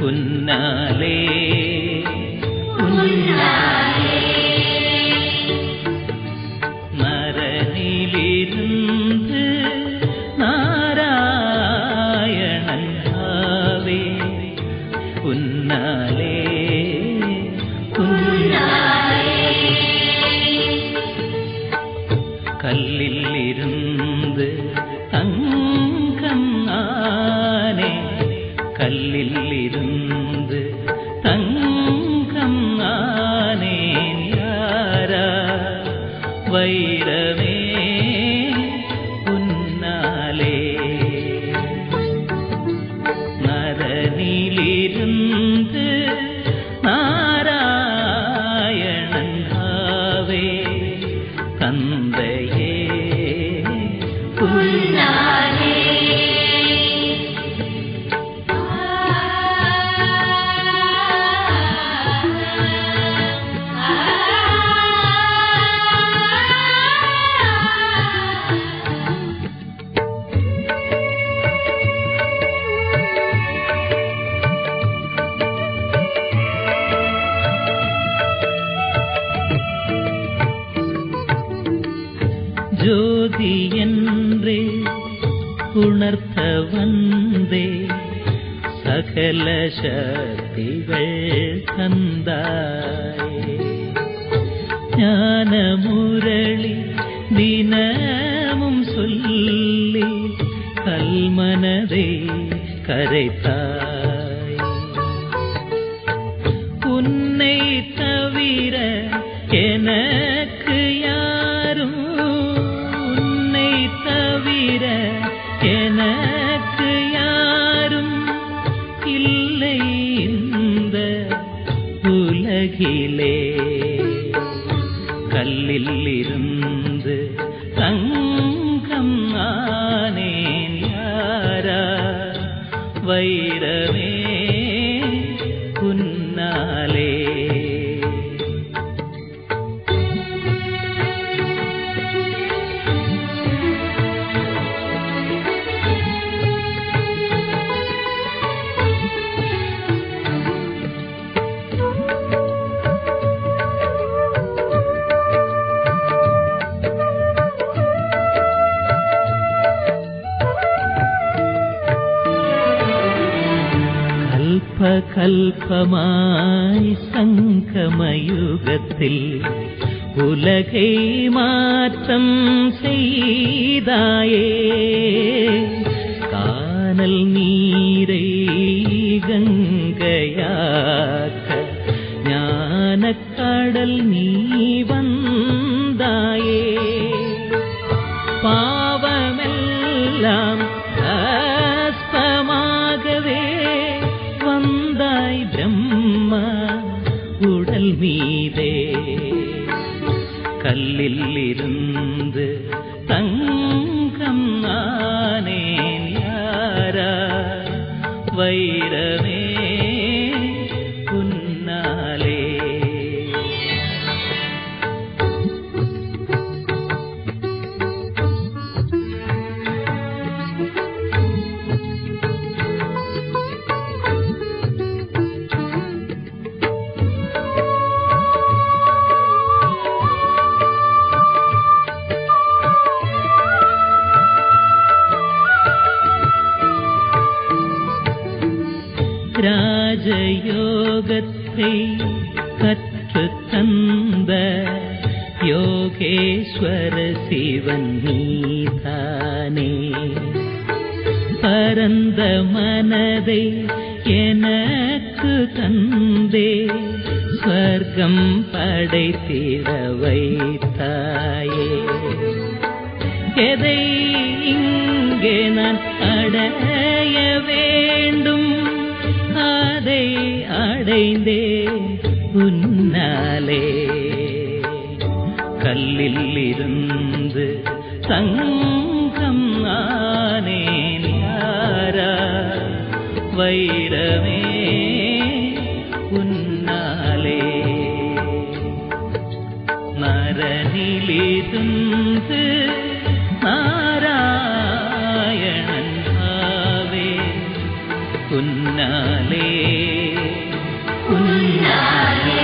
உன்னாலே உன்னாலே மரணிலிருந்து நாராயணன் ஆவே உன்னாலே உன்னாலே கல்லில் இருந்து தங்கம் ஆனே கல்லில் இருந்து தங்கம் ஆனேன் யாரா வைரமே உன்னாலே நரனிலிருந்து நாராயணன் ஆவே தந்தையே உன்னாலே ஜோதி என்றே உணர்த்த வந்தே சகல சக்திகள் தந்தாயே ஞான முரளி தினமும் சொல்லி கல்மனதை கரைத்தாய் உன்னை தவிர எனக்கு யாரும் தவிர எனக்கு யாரும் இல்லை இந்த உலகிலே கல்லில் இருந்து தங்கம் ஆனேன் யாரா வைரமே உன்னாலே கல்பமாய் சங்கமயுகத்தில் உலகை மாற்றம் செய்தாயே கானல் நீரை கங்கையாக்க ஞானக்கடல் நீ வந்தாயே பாவமெல்லாம் அஸ்பமாகவே வந்தாய் பிரம்மா உடல் மீதே கல்லில் இருந்து தங்கம் ஆனேன் யாரா வைரமே உன்னாலே ராஜயோகத்தை கற்று தந்த யோகேஸ்வர சிவன் நீதானே பரந்த மனதை எனக்கு தந்தே ஸ்வர்க்கம் படைத்திட வைத்தாயே எதை இங்கே நான் அடைய வேண்டும் அதை அடைந்தே உன்னாலே கல்லில் இருந்து தங்கம் ஆனேன் யாரா வைரமே உன்னாலே நரனிலிருந்து நாராயணன் ஆவே உன்னாலே ഉന്നാലേ ഉന്നാലേ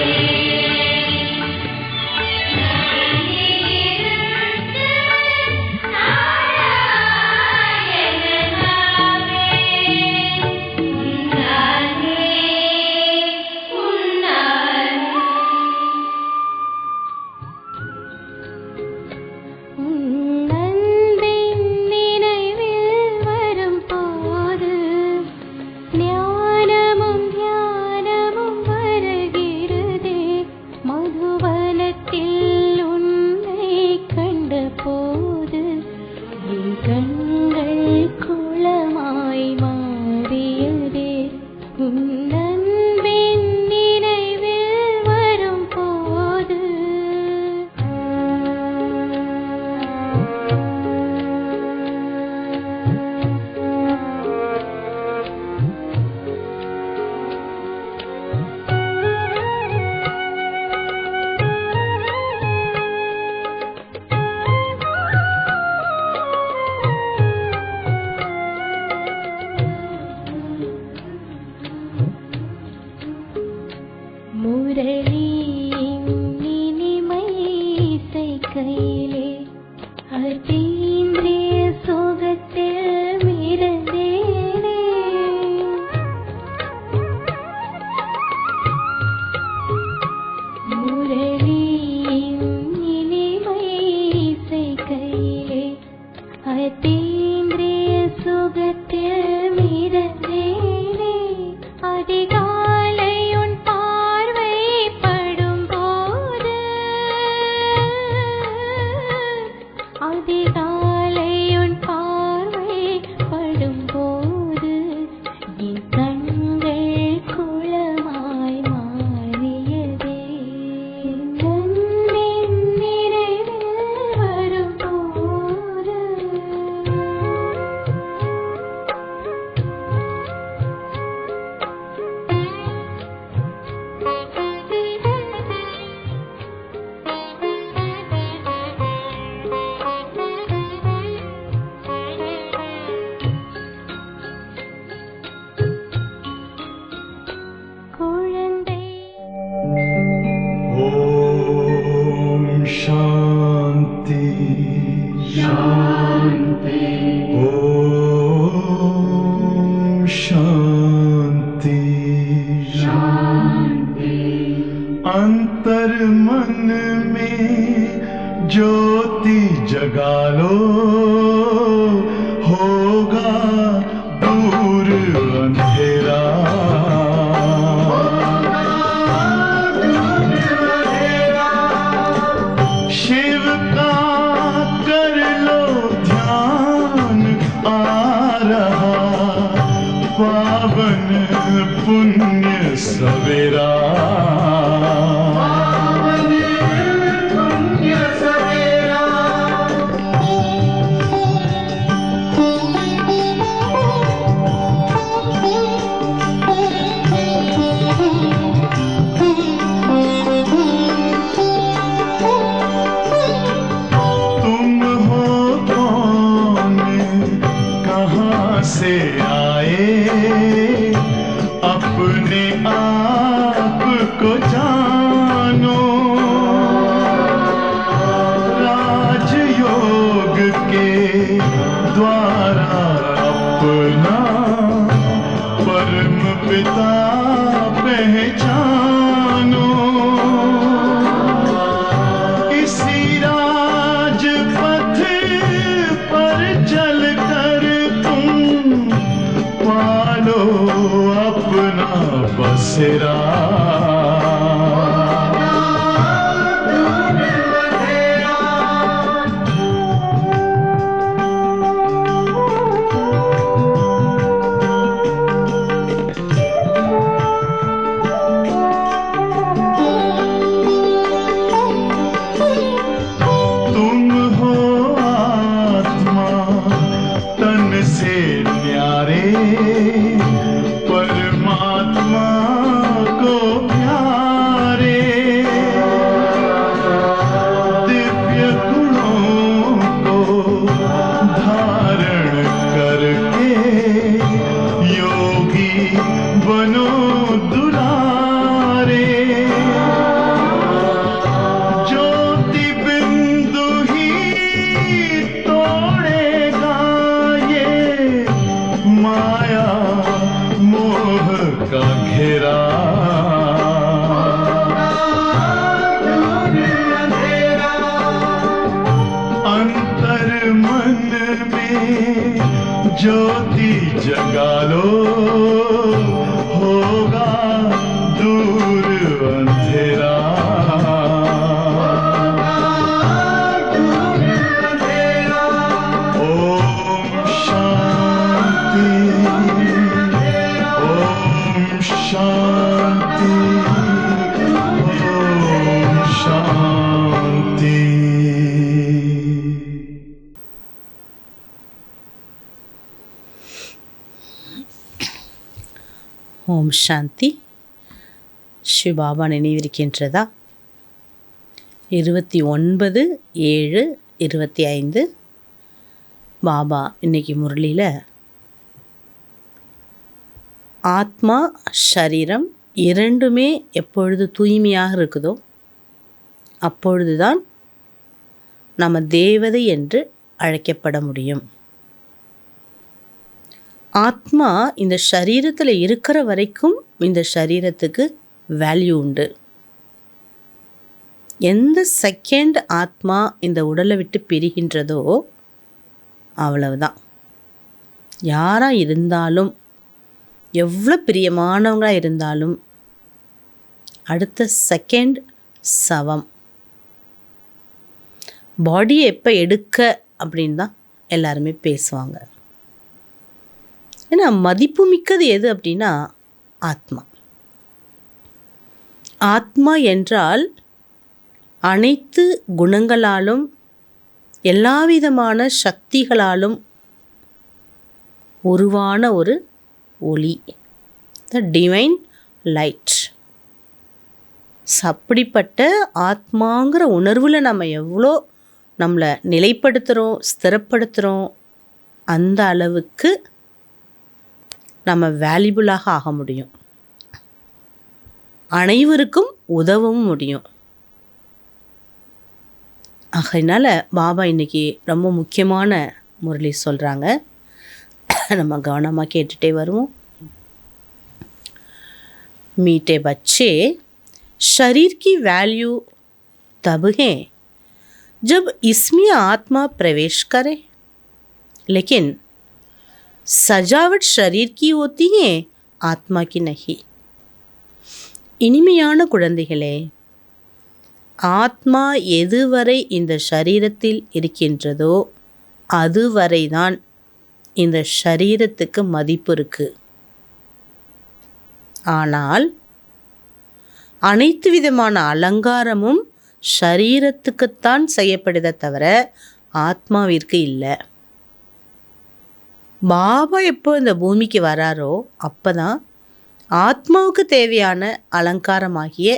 अंतर मन में ज्योति जगा लो, होगा दूर अंधेरा। शिव का कर लो ध्यान, आ रहा पावन पुण्य सवेरा। से आए अपने आप को जानो, राजयोग के द्वारा अपना परम पिता पहचानो। इसी राजपथ पर चलकर पालो अपना बसेरा। तुम हो आत्मा तन से न्यारे, परमात्मा को प्यारे। लूं दुलारे, ज्योति बिंदु ही तोड़ेगा ये माया मोह का घेरा। अंतर मन में ज्योति जगा लो, होगा दूर अंधेरा। ओम शांति, ओम शांति, ओम शांति। ஓம் சாந்தி. சிவபாபா நினைவிருக்கின்றதா? 29/7/25 பாபா இன்னைக்கு முரளியில் ஆத்மா சரீரம் இரண்டுமே எப்பொழுது தூய்மையாக இருக்குதோ அப்பொழுதுதான் நம்ம தேவதை என்று அழைக்கப்பட முடியும். ஆத்மா இந்த சரீரத்தில் இருக்கிற வரைக்கும் இந்த சரீரத்துக்கு வேல்யூ உண்டு. எந்த செகண்ட் ஆத்மா இந்த உடலை விட்டு பிரிகின்றதோ அவ்வளவுதான். யாராக இருந்தாலும், எவ்வளோ பிரியமானவங்களாக இருந்தாலும், அடுத்த செகண்ட் சவம். பாடியை எப்போ எடுக்க அப்படின்னு தான் எல்லாருமே பேசுவாங்க. ஏன்னா மதிப்பு மிக்கது எது அப்படின்னா ஆத்மா. ஆத்மா என்றால் அனைத்து குணங்களாலும் எல்லாவிதமான சக்திகளாலும் உருவான ஒரு ஒளி, த டிவைன் லைட். அப்படிப்பட்ட ஆத்மாங்கிற உணர்வில் நம்ம எவ்வளோ நம்மளை நிலைப்படுத்துகிறோம், ஸ்திரப்படுத்துகிறோம், அந்த அளவுக்கு நம்ம வேல்யூபுளாக ஆக முடியும். அனைவருக்கும் உதவவும் முடியும். அதனால் பாபா இன்னைக்கு ரொம்ப முக்கியமான முரளி சொல்கிறாங்க. நம்ம கவனமாக கேட்டுகிட்டே வருவோம். मीठे बच्चे, शरीर की वैल्यू तब है जब इसमें आत्मा प्रवेश करे, लेकिन सजावट शरीर की होती है, आत्मा की नहीं. இனிமையான குழந்தைகளே, ஆத்மா எதுவரை இந்த சரீரத்தில் இருக்கின்றதோ அதுவரைதான் இந்த சரீரத்துக்கு மதிப்பு இருக்கு. ஆனால் அனைத்து விதமான அலங்காரமும் சரீரத்துக்குத்தான் செய்யப்படுதே தவிர ஆத்மாவிற்கு இல்லை. பாபா எப்போ இந்த பூமிக்கு வராரோ அப்போ தான் ஆத்மாவுக்கு தேவையான அலங்காரமாகிய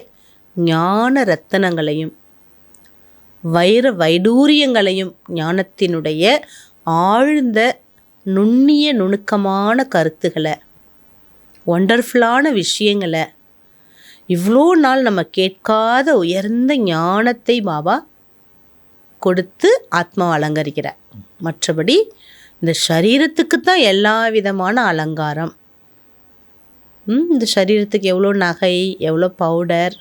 ஞான ரத்தனங்களையும் வைர வைடூரியங்களையும் ஞானத்தினுடைய ஆழ்ந்த நுண்ணிய நுணுக்கமான கருத்துக்களை, ஒண்டர்ஃபுல்லான விஷயங்களை, இவ்வளோ நாள் நம்ம கேட்காத உயர்ந்த ஞானத்தை பாபா கொடுத்து ஆத்மாவை அலங்கரிக்கிறார். மற்றபடி இந்த சரீரத்துக்கு தான் எல்லா விதமான அலங்காரம். இந்த சரீரத்துக்கு எவ்வளோ நகை, எவ்வளோ பவுடர்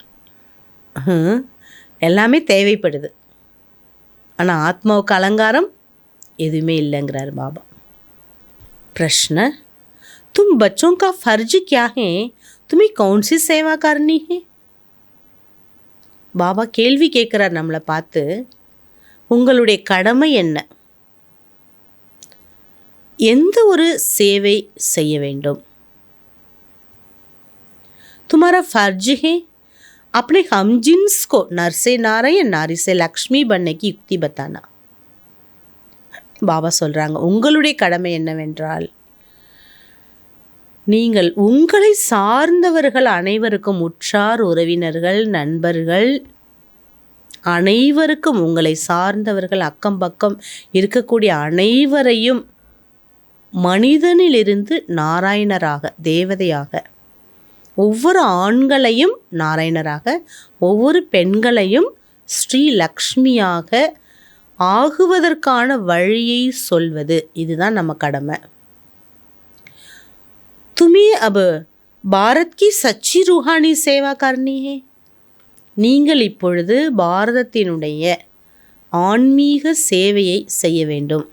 எல்லாமே தேவைப்படுது. ஆனால் ஆத்மாவுக்கு அலங்காரம் எதுவுமே இல்லைங்கிறார் பாபா. प्रश्न, तुम बच्चों का फर्ज क्या है? तुम्हें कौन सी सेवा करनी है? பாபா கேள்வி கேட்குறார் நம்மளை பார்த்து. உங்களுடைய கடமை என்ன? எந்த ஒரு சேவை செய்ய வேண்டும்? तुम्हारा फर्ज है अपने हमजिन्स को नर से नारायण, नारी से लक्ष्मी बनने की युक्ति बताना. பாபா சொல்கிறாங்க, உங்களுடைய கடமை என்னவென்றால் நீங்கள் உங்களை சார்ந்தவர்கள் அனைவருக்கும், உற்றார் உறவினர்கள், நண்பர்கள் அனைவருக்கும், உங்களை சார்ந்தவர்கள் அக்கம் பக்கம் இருக்கக்கூடிய அனைவரையும் மனிதனிலிருந்து நாராயணராக, தேவதையாக, ஒவ்வொரு ஆண்களையும் நாராயணராக, ஒவ்வொரு பெண்களையும் ஸ்ரீ லக்ஷ்மியாக ஆகுவதற்கான வழியை சொல்வது, இதுதான் நம்ம கடமை. तुम्हें अब பாரத் की சச்சி रूहानी சேவா करनी है. நீங்கள் இப்பொழுது பாரதத்தினுடைய ஆன்மீக சேவையை செய்ய வேண்டும்.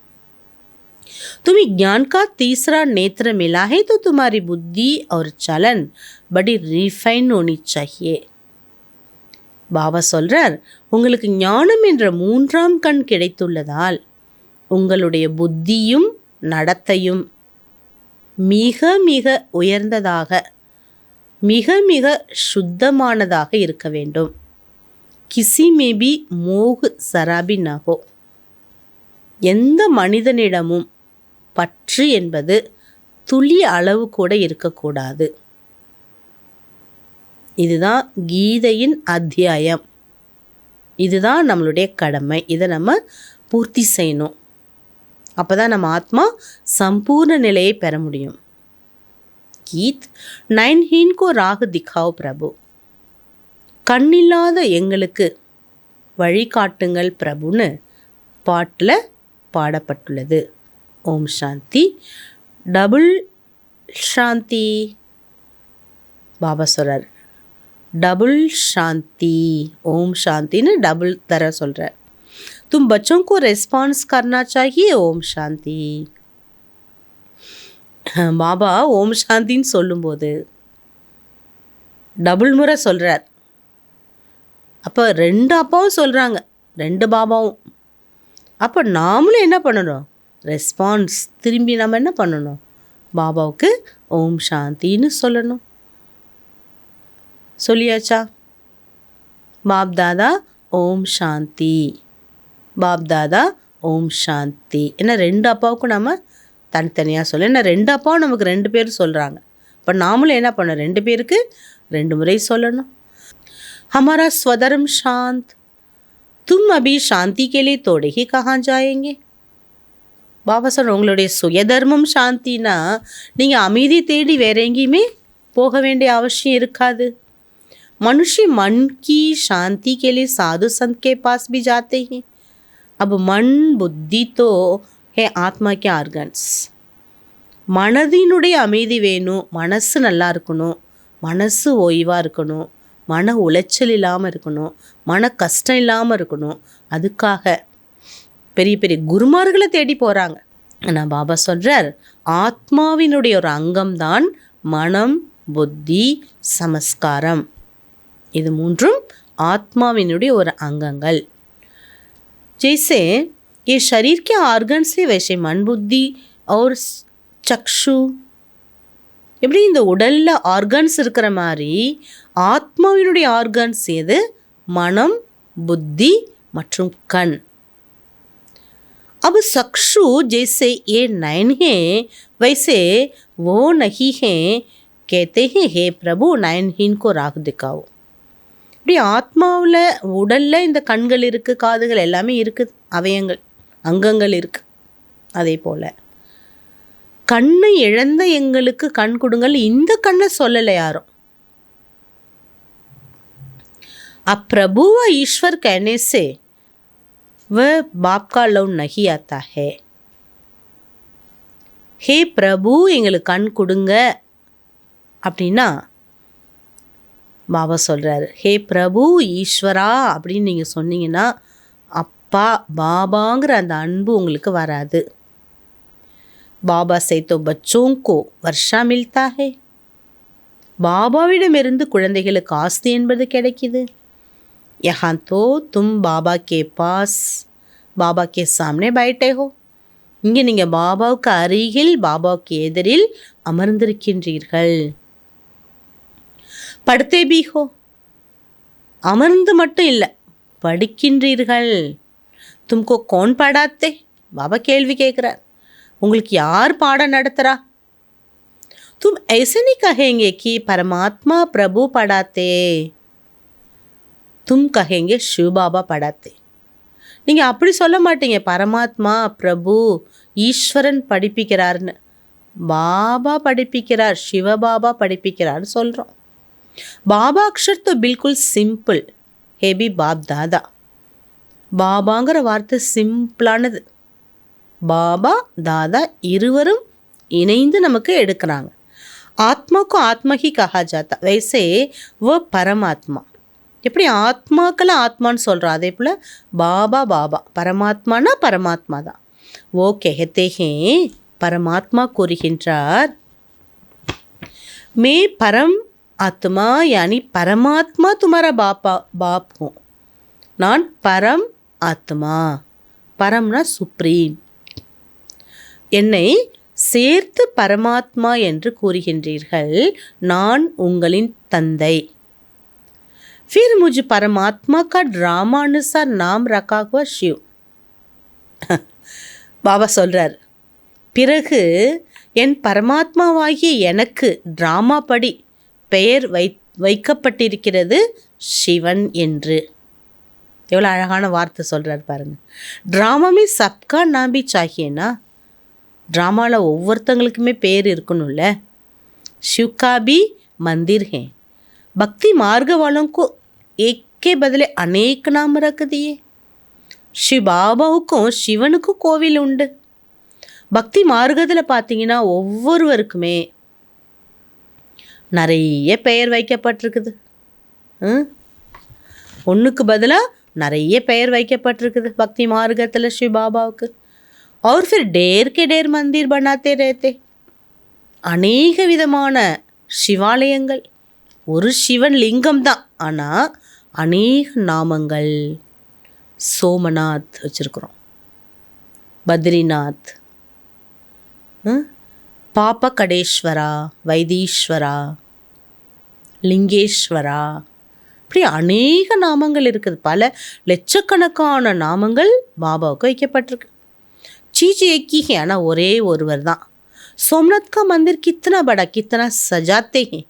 तुम्हें ज्ञान का तीसरा नेत्र मिला है तो तुम्हारी बुद्धि और चलन बड़ी रिफाइन होनी चाहिए. பாபா சொல்றார், உங்களுக்கு ஞானம் என்ற மூன்றாம் கண் கிடைத்துள்ளதால் உங்களுடைய புத்தியும் நடத்தையும் மிக மிக உயர்ந்ததாக, மிக மிக சுத்தமானதாக இருக்க வேண்டும். கிசி மேபி மோகு சராபி நகோ. எந்த மனிதனிடமும் பற்று என்பது துளி அளவு கூட இருக்கக்கூடாது. இதுதான் கீதையின் அத்தியாயம். இதுதான் நம்மளுடைய கடமை. இதை நம்ம பூர்த்தி செய்யணும். அப்போ தான் நம்ம ஆத்மா சம்பூர்ண நிலையை பெற முடியும். கீத் நயன்ஹீன் கோ ராக திகாவ் பிரபு. கண்ணில்லாத எங்களுக்கு வழிகாட்டுங்கள் பிரபுன்னு பாட்டில் பாடப்பட்டுள்ளது. ஓம் சாந்தி. டபுள் சாந்தி. பாபா சொல்கிறார், டபுள் சாந்தி. ஓம் சாந்தின்னு டபுள் தர சொல்கிறார். तुम बच्चों को रेस्पॉन्स करना चाहिए. ஓம் சாந்தி. பாபா ஓம் சாந்தின்னு சொல்லும்போது டபுள் முறை சொல்கிறார். அப்போ 2 அப்பாவும் சொல்கிறாங்க, 2 பாபாவும். அப்போ நாமளும் என்ன பண்ணணும்? ரெஸ்பான்ஸ் திரும்பி நம்ம என்ன பண்ணணும்? பாபாவுக்கு ஓம் சாந்தின்னு சொல்லணும். சொல்லியாச்சா? பாப் தாதா ஓம் சாந்தி, பாப் தாதா ஓம் சாந்தி. ஏன்னா 2 அப்பாவுக்கும் நம்ம தனித்தனியாக சொல்ல. ஏன்னா 2 அப்பாவும் நமக்கு 2 பேர் சொல்கிறாங்க. இப்போ நாமளும் என்ன பண்ணணும்? 2 பேருக்கு 2 முறை சொல்லணும். हमारा स्वधर्म शांत, तुम अभी शांति के लिए तोड़े ही कहाँ जाएंगे. பாபா சொல்ற, உங்களுடைய சுயதர்மம் சாந்தினா நீங்கள் அமைதி தேடி வேற எங்கேயுமே போக வேண்டிய அவசியம் இருக்காது. मनुष्य मन की शांति के लिए साधु संत के पास भी जाते हैं. अब मन बुद्धि तो है आत्मा के आर्गन्स. மனதினுடைய அமைதி வேணும், மனசு நல்லா இருக்கணும், மனசு ஓய்வாக இருக்கணும், மன உளைச்சல் இல்லாமல் இருக்கணும், மன கஷ்டம் இல்லாமல் இருக்கணும். அதுக்காக பெரிய பெரிய குருமார்களை தேடி போகிறாங்க. ஆனால் பாபா சொல்கிறார், ஆத்மாவினுடைய ஒரு அங்கம்தான் மனம், புத்தி, சமஸ்காரம். இது 3ம் ஆத்மாவினுடைய ஒரு அங்கங்கள். जैसे ये शरीर के ऑर्गन से वैसे मन, बुद्धि और चक्षु. எப்படி இந்த உடலில் ஆர்கன்ஸ் இருக்கிற மாதிரி ஆத்மாவினுடைய ஆர்கன்ஸ் எது? மனம், புத்தி மற்றும் கண். अब चक्षु जैसे ये नयन है वैसे वो नहीं है. कहते हैं हे प्रभु नयनहीन को राह दिखाओ. இப்படி ஆத்மாவில் உடலில் இந்த கண்கள் இருக்குது, காதுகள் எல்லாமே இருக்குது, அவயங்கள் அங்கங்கள் இருக்குது. அதே போல் கண்ணை இழந்த எங்களுக்கு கண் கொடுங்கள். இந்த கண்ணை சொல்லலை யாரும். अब प्रभु व ईश्वर कहने से वह बाप का लव नहीं आता है. हे பிரபு எங்களுக்கு கண் கொடுங்க அப்படின்னா பாபா சொல்கிறாரு, ஹே பிரபு ஈஸ்வரா அப்படின்னு நீங்கள் சொன்னீங்கன்னா அப்பா பாபாங்கிற அந்த அன்பு உங்களுக்கு வராது. பாபா से तो बच्चों को वर्षा मिलता है. பாபாவிடமிருந்து குழந்தைகளுக்கு ஆஸ்தி என்பது கிடைக்குது. यहाँ तो तुम बाबा के पास बाबा के सामने बैठे हो. இங்கே நீங்கள் பாபாவுக்கு அருகில், பாபாவுக்கு எதிரில் அமர்ந்திருக்கின்றீர்கள். படுத்தே भी हो. அமர்ந்து மட்டும் இல்லை, படிக்கின்றீர்கள். तुमको कौन पढ़ाते. பாபா கேள்வி கேட்குறார், உங்களுக்கு யார் பாடம் நடத்துகிறா? तुम ऐसे नहीं कहेंगे कि परमात्मा प्रभु पढ़ाते. तुम कहेंगे शिव बाबा पढ़ाते. நீங்கள் அப்படி சொல்ல மாட்டீங்க, பரமாத்மா பிரபு ஈஸ்வரன் படிப்பிக்கிறார்னு. பாபா படிப்பிக்கிறார், சிவபாபா படிப்பிக்கிறார்னு சொல்கிறோம். பாபா அக்ஷர் तो बिल्कुल சிம்பிள். ஹே பி பாப் தாதா. பாபாங்கிற வார்த்தை சிம்பிளானது. பாபா தாதா இருவரும் இணைந்து நமக்கு எடுக்கிறாங்க. ஆத்மா को आत्मा ही कहा जाता, वैसे वो परमात्मा. எப்படி ஆத்மாக்கெல்லாம் ஆத்மான்னு சொல்கிறோம், அதே போல் பாபா பாபா பரமாத்மானா பரமாத்மா தான். वो कहते हैं, பரமாத்மா கூறுகின்றார், मैं परम आत्मा यानी परमात्मा तुम्हारा बाप हूँ. நான் பரம் ஆத்மா, பரம்னா சுப்ரீம். என்னை சேர்த்து பரமாத்மா என்று கூறுகின்றீர்கள், நான் உங்களின் தந்தை. फिर मुझे परमात्मा का ड्रामा अनुसार नाम रखा हुआ शिव. பாபா சொல்கிறார், பிறகு என் பரமாத்மாவாகிய எனக்கு ட்ராமா படி பெயர் வைக்கப்பட்டிருக்கிறது சிவன் என்று. எவ்வளோ அழகான வார்த்தை சொல்கிறார் பாருங்கள். ட்ராமாமே சப்கா நாம்பி சாகியேனா, ட்ராமாவில் ஒவ்வொருத்தங்களுக்குமே பேர் இருக்கணும்ல. शिवकाबी मंदिर हैं, भक्ति मार्ग वालों को एक के बदले अनेक नाम रख दिए. शिव பாபாவுக்கும் சிவனுக்கும் கோவில் உண்டு. பக்தி மார்க்கத்தில் பார்த்தீங்கன்னா ஒவ்வொருவருக்குமே நிறைய பெயர் வைக்கப்பட்டிருக்குது. ஒன்றுக்கு பதிலாக நிறைய பெயர் வைக்கப்பட்டிருக்குது பக்தி மார்க்கத்தில் शिव பாபாவுக்கு. और फिर ढेर के ढेर मंदिर बनाते रहते. அநேக விதமான சிவாலயங்கள், ஒரு சிவன் லிங்கம் தான், ஆனால் அநேக நாமங்கள். சோமநாத் வச்சுருக்குறோம், பத்ரிநாத், பாபகடேஸ்வரா, வைத்தீஸ்வரா, லிங்கேஸ்வரா, இப்படி அநேக நாமங்கள் இருக்குது. பல லட்சக்கணக்கான நாமங்கள் பாபாவுக்கு வைக்கப்பட்டிருக்கு. चीज़ एक ही है, ஆனால் ஒரே ஒருவர் தான். सोमनाथ का मंदिर कितना बड़ा, कितना सजाते हैं,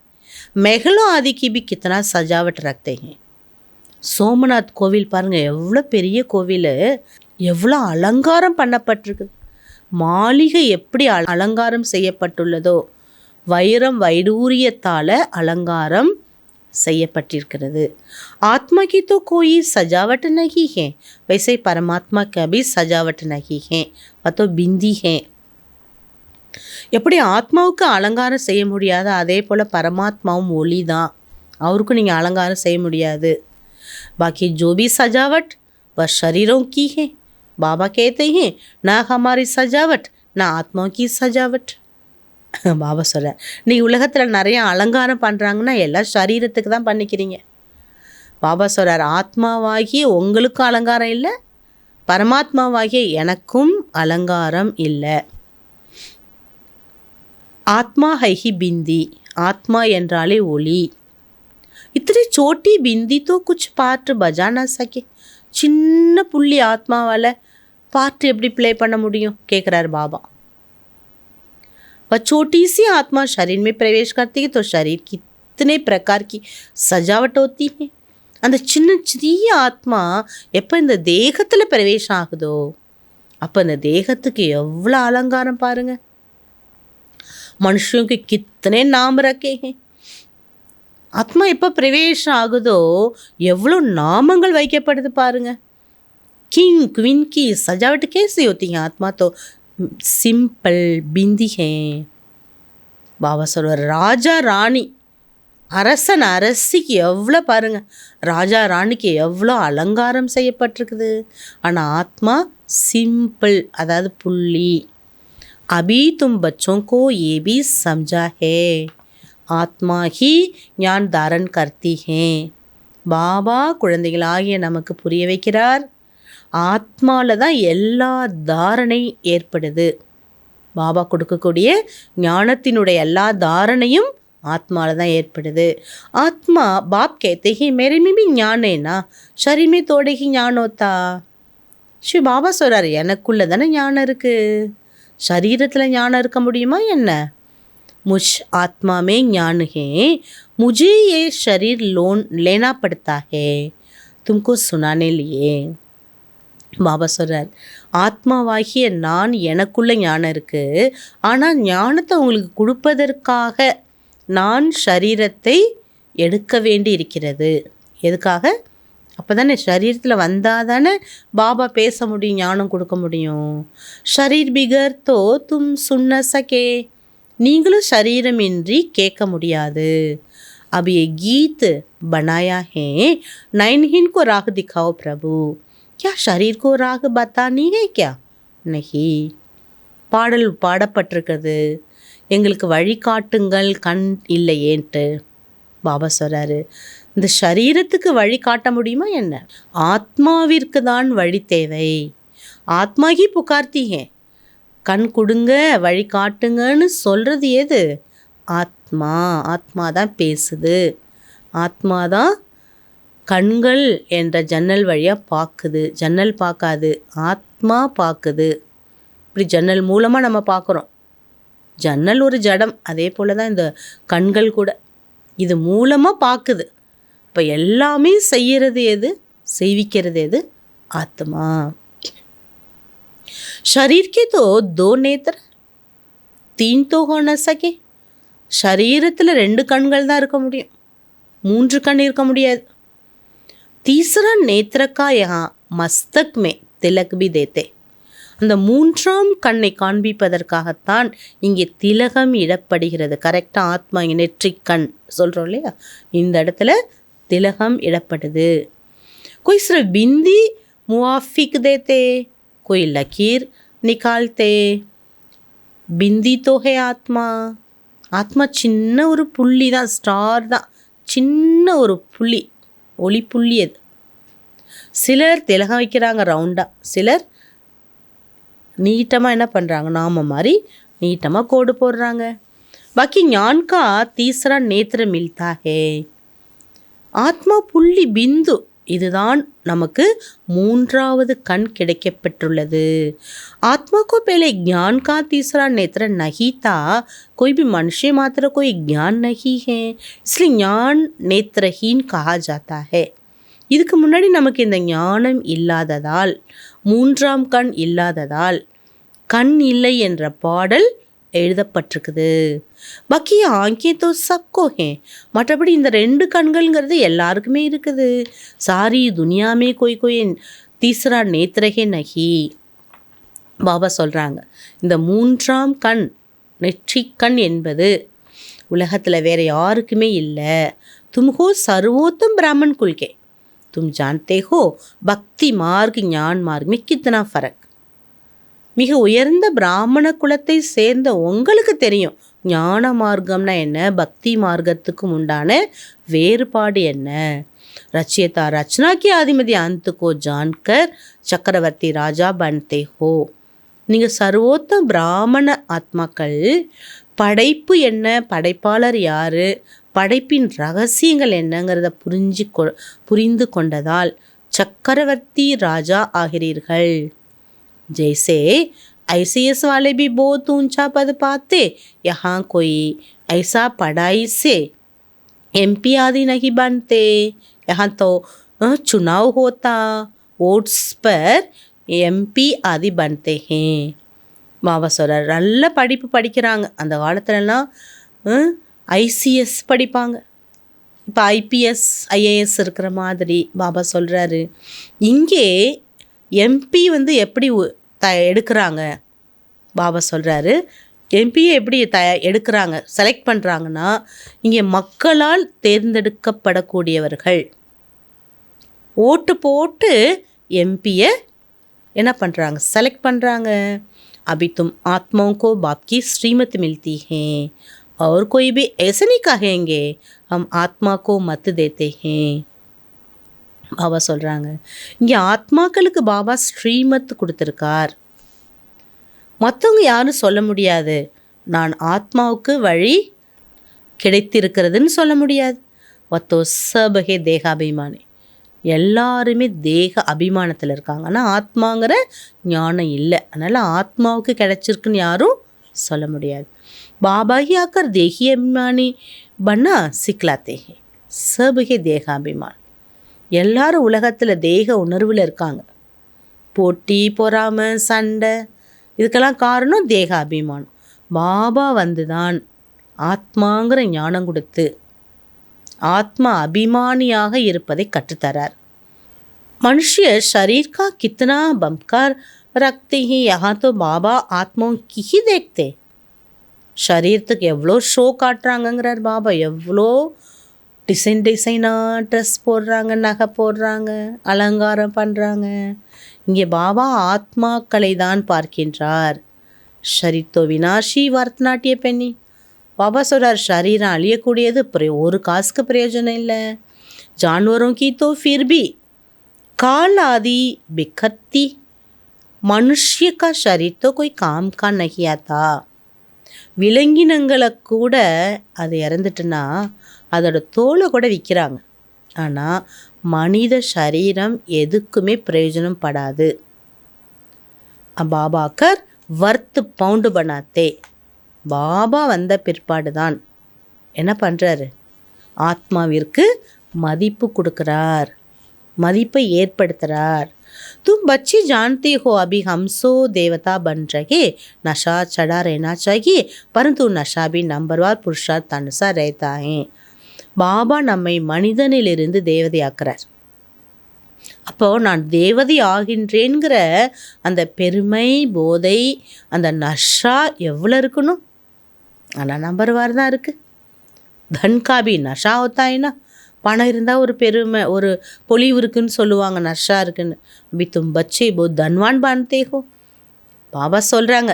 महलों आदि की भी कितना सजावट रखते हैं. சோமநாத் கோவில் பாருங்கள், எவ்வளோ பெரிய கோவில், எவ்வளோ அலங்காரம் பண்ணப்பட்டிருக்குது. மாளிகை எப்படி அலங்காரம் செய்யப்பட்டுள்ளதோ, வைரம் வைடூரியத்தால் அலங்காரம் செய்யப்பட்டிருக்கிறது. आत्मा की तो कोई सजावट नहीं है, वैसे परमात्मा का भी सजावट नहीं है, वह तो बिंदी है. எப்படி ஆத்மாவுக்கு அலங்காரம் செய்ய முடியாது, அதே போல் பரமாத்மாவும் ஒளி தான், அவருக்கும் நீங்கள் அலங்காரம் செய்ய முடியாது. बाकी जो भी सजावट वह शरीरों की है. बाबा कहते हैं, ना हमारी सजावट ना आत्माओं की सजावट. பாபா சொல்கிறார், நீங்கள் உலகத்தில் நிறைய அலங்காரம் பண்ணுறாங்கன்னா எல்லாம் சரீரத்துக்கு தான் பண்ணிக்கிறீங்க. பாபா சொல்கிறார், ஆத்மாவாகிய உங்களுக்கும் அலங்காரம் இல்லை, பரமாத்மாவாகிய எனக்கும் அலங்காரம் இல்லை. ஆத்மா ஹைஹி பிந்தி, ஆத்மா என்றாலே ஒளி. இத்தனை சோட்டி பிந்தி தோ குச் பாட்டு பஜானா சக்கே, சின்ன புள்ளி ஆத்மாவால் பாட்டு எப்படி ப்ளே பண்ண முடியும் கேட்குறாரு பாபா. वह छोटी सी आत्मा शरीर में प्रवेश करती है तो शरीर कितने प्रकार की सजावट होती है. அந்த சிறிய ஆத்மா எப்போ இந்த தேகத்தில் பிரவேசம் ஆகுதோ அப்போ இந்த தேகத்துக்கு எவ்வளோ அலங்காரம் பாருங்கள். மனுஷனுக்கு கித்தனை நாம ரக்கே हैं. ஆத்மா எப்போ பிரவேசம் ஆகுதோ எவ்வளோ நாமங்கள் வைக்கப்படுது பாருங்க. किंग क्वीन की सजावट कैसी होती है, आत्मा तो சிம்பிள் பிந்தி ஹே. பாபா சொல்வார், ராஜா ராணி, அரசன் அரசிக்கு எவ்வளோ பாருங்கள், ராஜா ராணிக்கு எவ்வளோ அலங்காரம் செய்யப்பட்டிருக்குது. ஆனால் ஆத்மா சிம்பிள், அதாவது புள்ளி. अभी तुम बच्चों को ये भी समझा है, ஆத்மா ही ஞான் தாரன் करती है. பாபா குழந்தைகளாகிய நமக்கு புரிய வைக்கிறார், ஆத்மாவில் தான் எல்லா தாரணை ஏற்படுது. பாபா கொடுக்கக்கூடிய ஞானத்தினுடைய எல்லா தாரணையும் ஆத்மாவில் தான் ஏற்படுது. ஆத்மா பாப் कहते हैं मेरे में भी ज्ञान है ना, शरीर में थोड़े ही ज्ञान होता. ஸ்ரீ பாபா சொல்கிறார், எனக்குள்ளே தானே ஞானம் இருக்குது, शरीरத்தில் ஞானம் இருக்க முடியுமா என்ன? मुझ आत्मा में ज्ञान है, मुझे ये शरीर लेना पड़ता है तुमको सुनाने लिए. பாபா சொல்கிறார், ஆத்மாவாகிய நான் எனக்குள்ள ஞானம் இருக்குது, ஆனால் ஞானத்தை உங்களுக்கு கொடுப்பதற்காக நான் ஷரீரத்தை எடுக்க வேண்டி இருக்கிறது. எதுக்காக? அப்போ தானே ஷரீரத்தில் வந்தால் தானே பாபா பேச முடியும், ஞானம் கொடுக்க முடியும். ஷரீர் பிகர் தோ தும் சுன்ன சகே, நீங்களும் ஷரீரமின்றி கேட்க முடியாது. अब ये गीत बनाया है, नयनहीन को राह दिखाओ प्रभु, क्या शरीर को राह बतानी है क्या? नहीं. பாடல் பாடப்பட்டிருக்கிறது, எங்களுக்கு வழிகாட்டுங்கள் கண் இல்லையேன்ட்டு. பாபா சொல்கிறாரு, இந்த சரீரத்துக்கு வழி காட்ட முடியுமா என்ன? ஆத்மாவிற்கு தான் வழி தேவை. ஆத்மாகி புகார்த்தி ஹே, கண் கொடுங்க வழி காட்டுங்கன்னு சொல்கிறது எது? ஆத்மா. ஆத்மா தான் பேசுது. ஆத்மா தான் கண்கள் என்ற ஜன்னல் வழியாக பார்க்குது. ஜன்னல் பார்க்காது, ஆத்மா பார்க்குது. இப்படி ஜன்னல் மூலமாக நம்ம பார்க்குறோம். ஜன்னல் ஒரு ஜடம், அதே போல் தான் இந்த கண்கள் கூட இது மூலமாக பார்க்குது. இப்போ எல்லாமே செய்கிறது எது? செய்விக்கிறது எது? ஆத்மா. शरीर के तो 2 नेत्र 3 तो हो न सके. शरीरத்தில் 2 கண்கள் தான் இருக்க முடியும், 3 கண் இருக்க முடியாது. तीसरा नेत्र का यहाँ मस्तक में तिलक भी देते. அந்த 3ஆம் கண்ணை காண்பிப்பதற்காகத்தான் இங்கே திலகம் இடப்படுகிறது. கரெக்டாக ஆத்மா இங்கே நெற்றிக் கண் சொல்கிறோம் இல்லையா, இந்த இடத்துல திலகம் இடப்படுது. कोई सिर्फ बिंदी मुआफिक देते, कोई लकीर निकालते. बिंदी तो है आत्मा. ஆத்மா சின்ன ஒரு புள்ளி தான், ஸ்டார் தான், சின்ன ஒரு புள்ளி, ஒளி புள்ளி அது. சிலர் திலகம் வைக்கிறாங்க ரவுண்டாக, சிலர் நீட்டமாக என்ன பண்ணுறாங்க, நாம மாதிரி நீட்டமாக கோடு போடுறாங்க. பாக்கி ஞான் கா தீசரா நேத்திர மில்தா ஹே. ஆத்மா புள்ளி பிந்து, இதுதான் நமக்கு 3வது கண் கிடைக்கப்பெற்றுள்ளது. आत्मा को पहले ज्ञान का तीसरा नेत्र नहीं था, कोई भी मनुष्य मात्र कोई ज्ञान नहीं है, इसलिए ज्ञान नेत्रहीन कहा जाता है. இதுக்கு முன்னாடி நமக்கு இந்த ஞானம் இல்லாததால், 3ஆம் கண் இல்லாததால் கண் இல்லை என்ற பாடல் எழுதப்பட்டிருக்குது. பாக்கி ஆங்கே தோ சப்கோ ஹே, மற்றபடி இந்த 2 கண்கள்ங்கிறது எல்லாருக்குமே இருக்குது. சாரி துனியாமே கோய் தீசரா நேத்திரகே நகி. பாபா சொல்கிறாங்க, இந்த 3ஆம் கண் நெற்றிக் கண் என்பது உலகத்தில் வேறு யாருக்குமே இல்லை. தும்ஹோ சர்வோத்தம் பிராமன் குல்கே, தும் ஜான்தே ஹோ பக்தி மார்க் ஞான் மார்க் में कितना फर्क. மிக உயர்ந்த பிராமண குலத்தை சேர்ந்த உங்களுக்கு தெரியும் ஞான மார்க்கம்னா என்ன, பக்தி மார்க்கத்துக்கும் உண்டான வேறுபாடு என்ன. ரச்சியதா ரச்சனா கி ஆதிமதி அந்த கோ ஜான்கர் சக்கரவர்த்தி ராஜா பன்தே ஹோ. நீங்கள் சர்வோத்த பிராமண ஆத்மாக்கள், படைப்பு என்ன, படைப்பாளர் யார், படைப்பின் ரகசியங்கள் என்னங்கிறத புரிந்து கொண்டதால் சக்கரவர்த்தி ராஜா ஆகிறீர்கள். जैसे ICS वाले भी बहुत ऊंचा पद पाते, यहाँ कोई ऐसा पढ़ाई से MP आदि नहीं बनते. यहाँ तो चुनाव होता, वोट्स पर MP आदि बनते हैं. பாபா சொல்கிறார், நல்ல படிப்பு படிக்கிறாங்க. அந்த காலத்துலலாம் ICS படிப்பாங்க, இப்போ IPS IAS இருக்கிற மாதிரி. பாபா சொல்கிறாரு, இங்கே MP எப்படி எடுக்கிறாங்க. பாபா சொல்கிறாரு, எம்பியை எப்படி எடுக்கிறாங்க, செலக்ட் பண்ணுறாங்கன்னா, இங்கே மக்களால் தேர்ந்தெடுக்கப்படக்கூடியவர்கள் ஓட்டு போட்டு எம்பியை என்ன பண்ணுறாங்க, செலக்ட் பண்ணுறாங்க. अभी तुम आत्माओं को बाप की श्रीमत मिलती हैं और कोई भी ऐसे नहीं कहेंगे हम आत्मा को मत देते हैं. பாபா சொல்கிறாங்க, இங்கே ஆத்மாக்களுக்கு பாபா ஸ்ரீமத் கொடுத்துருக்கார். மற்றவங்க யாரும் சொல்ல முடியாது நான் ஆத்மாவுக்கு வழி கிடைத்திருக்கிறதுன்னு சொல்ல முடியாது. வத்தோ சபகே தேகாபிமானி, எல்லாருமே தேக அபிமானத்தில் இருக்காங்க. ஆனால் ஆத்மாங்கிற ஞானம் இல்லை, அதனால் ஆத்மாவுக்கு கிடைச்சிருக்குன்னு யாரும் சொல்ல முடியாது. பாபா ஹி ஆக்கர் தேகி அபிமானி பண்ணா சிக்கலாத்தே ஹே சபகே தேகாபிமான். எல்லாரும் உலகத்தில் தேக உணர்வில் இருக்காங்க. போட்டி பொறாமை சண்டை இதுக்கெல்லாம் காரணம் தேக அபிமானம். பாபா வந்து தான் ஆத்மாங்கிற ஞானம் கொடுத்து ஆத்மா அபிமானியாக இருப்பதை கற்றுத்தரார். मनुष्य शरीर का कितना बमकर रखते हैं, यहाँ तो बाबा आत्माओं की ही देखते. சரீரத்துக்கு எவ்வளோ ஷோ காட்டுறாங்கங்கிறார் பாபா. எவ்வளோ டிசைனாக ட்ரெஸ் போடுறாங்க, நகை போடுறாங்க, அலங்காரம் பண்ணுறாங்க. இங்கே பாபா ஆத்மாக்களை தான் பார்க்கின்றார். ஷரீர் தோ வினாஷி வர்த்தநாட்டிய பெண்ணி. பாபா சொல்கிறார், ஷரீரம் அழியக்கூடியது, ஒரு காசுக்கு பிரயோஜனம் இல்லை. जानवरों की तो फिर भी काल आदि बिखरती, मनुष्य का शरीर तो कोई काम का नहीं आता. விலங்கினங்களை கூட அது இறந்துட்டுன்னா அதோட தோலை கூட விற்கிறாங்க. ஆனால் மனித சரீரம் எதுக்குமே பிரயோஜனம் படாது. பாபாக்கர் வர்த்து பவுண்டு பண்ணாத்தே. பாபா வந்த பிற்பாடு தான் என்ன பண்ணுறாரு, ஆத்மாவிற்கு மதிப்பு கொடுக்குறார், மதிப்பை ஏற்படுத்துகிறார். तुम बच्चे जानते हो अभी हम सो देवता बन रहे, नशा चढ़ा रहना चाहिए, परंतु नशा भी नंबरवार पुरुषार्थ अनुसार रहता है. பாபா நம்மை மனிதனிலிருந்து தேவதையாக்குறார். அப்போ நான் தேவதை ஆகின்றேங்கிற அந்த பெருமை, போதை, அந்த நஷா எவ்வளோ இருக்கணும்? ஆனால் நம்பர்வார் தான் இருக்குது. தன்காபி நஷா होता பணம் இருந்தால் ஒரு பெருமை, ஒரு பொலிவு இருக்குன்னு சொல்லுவாங்க, நஷா இருக்குன்னு. அபி தும் பச்சே போ தன்வான் பான்தே ஹோ. பாபா சொல்கிறாங்க,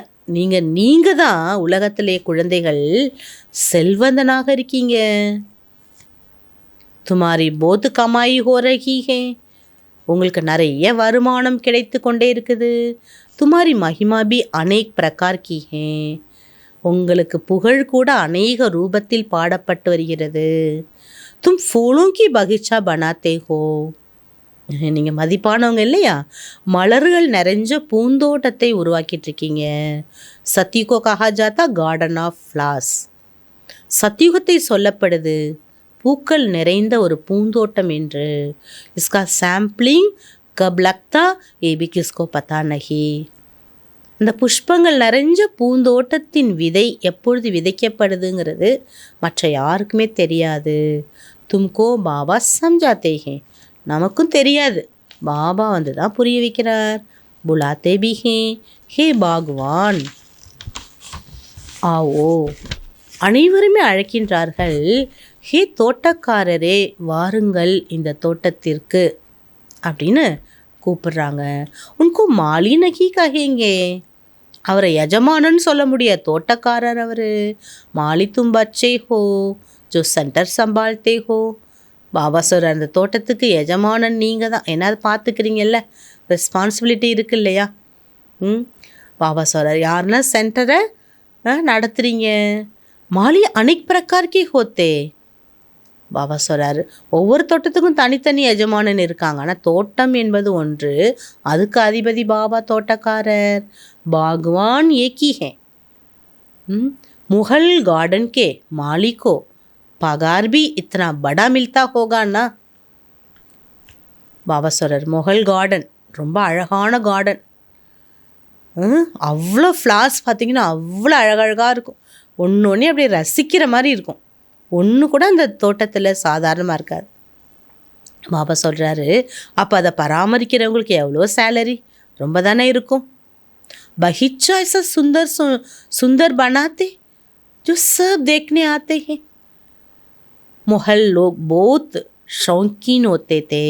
நீங்கள் தான் உலகத்திலே குழந்தைகள் செல்வந்தனாக இருக்கீங்க. துமாரி போது கமாயி ஹோ ரஹி ஹே. உங்களுக்கு நிறைய வருமானம் கிடைத்து கொண்டே இருக்குது. துமாரி மகிமா பி அநேக் பிரகார் கி ஹே. உங்களுக்கு புகழ் கூட அநேக ரூபத்தில் பாடப்பட்டு வருகிறது. तुम फूलों की बगीचा बनाते हो. நீங்கள் மதிப்பானவங்க இல்லையா, மலர்கள் நிறைஞ்ச பூந்தோட்டத்தை உருவாக்கிட்டு இருக்கீங்க. சத்தியுகோ கஹா ஜாத்தா கார்டன் ஆஃப் ஃப்ளார்ஸ். சத்தியுகத்தை சொல்லப்படுது பூக்கள் நிறைந்த ஒரு பூந்தோட்டம் என்று. இஸ்கா சாம்பிளிங் கப் லக்தா ஏபி கிஸ்கோ பத்தா நஹி. இந்த புஷ்பங்கள் நிறைஞ்ச பூந்தோட்டத்தின் விதை எப்பொழுது விதைக்கப்படுதுங்கிறது மற்ற யாருக்குமே தெரியாது. தும்கோ பாபா சம்ஜாத்தே ஹே. நமக்கும் தெரியாது, பாபா வந்து தான் புரிய வைக்கிறார். புலாத்தே பி ஹே, ஹே பாக்வான் ஆவோ. அனைவருமே அழைக்கின்றார்கள், ஹே தோட்டக்காரரே வாருங்கள் இந்த தோட்டத்திற்கு அப்படின்னு கூப்பிடுறாங்க. உनको மாலி நகி கஹேங்கே. அவரை எஜமானன்னு சொல்ல முடியாது, தோட்டக்காரர் அவர். மாலி தும் பச்சே ஹோ ஜோ சென்டர் சம்பாழ்த்தே ஹோ. பாபா சொல்கிற அந்த தோட்டத்துக்கு எஜமானன் நீங்கள் தான், ஏன்னா அதை பார்த்துக்கிறீங்கல்ல, ரெஸ்பான்சிபிலிட்டி இருக்குது இல்லையா. பாபா சொல்கிறார், யாருன்னா சென்டரை நடத்துகிறீங்க. மாலி அனைக் பிரகார் கி ஹோத்தே. பாபா சொல்கிறாரு, ஒவ்வொரு தோட்டத்துக்கும் தனித்தனி எஜமானன் இருக்காங்க, ஆனால் தோட்டம் என்பது ஒன்று, அதுக்கு அதிபதி பாபா தோட்டக்காரர். பாக்வான் ஏக்கி ஹே. मुगल गार्डन के मालिक को पगार भी इतना बड़ा मिलता होगा ना. பாபா சொல்கிறார், முகல் கார்டன் ரொம்ப அழகான கார்டன். அவ்வளோ ஃப்ளார்ஸ் பார்த்திங்கன்னா அவ்வளோ அழகழகாக இருக்கும். ஒன்று ஒன்று அப்படியே ரசிக்கிற மாதிரி இருக்கும். ஒன்று கூட அந்த தோட்டத்தில் சாதாரணமாக இருக்காது. பாபா சொல்கிறாரு, அப்போ அதை பராமரிக்கிறவங்களுக்கு எவ்வளோ சேலரி, ரொம்ப தானே இருக்கும். பகீச்சா ऐसा सुंदर सुंदर बनाते जो सब देखने आते हैं. मुगल लोग बहुत शौकीन होते थे.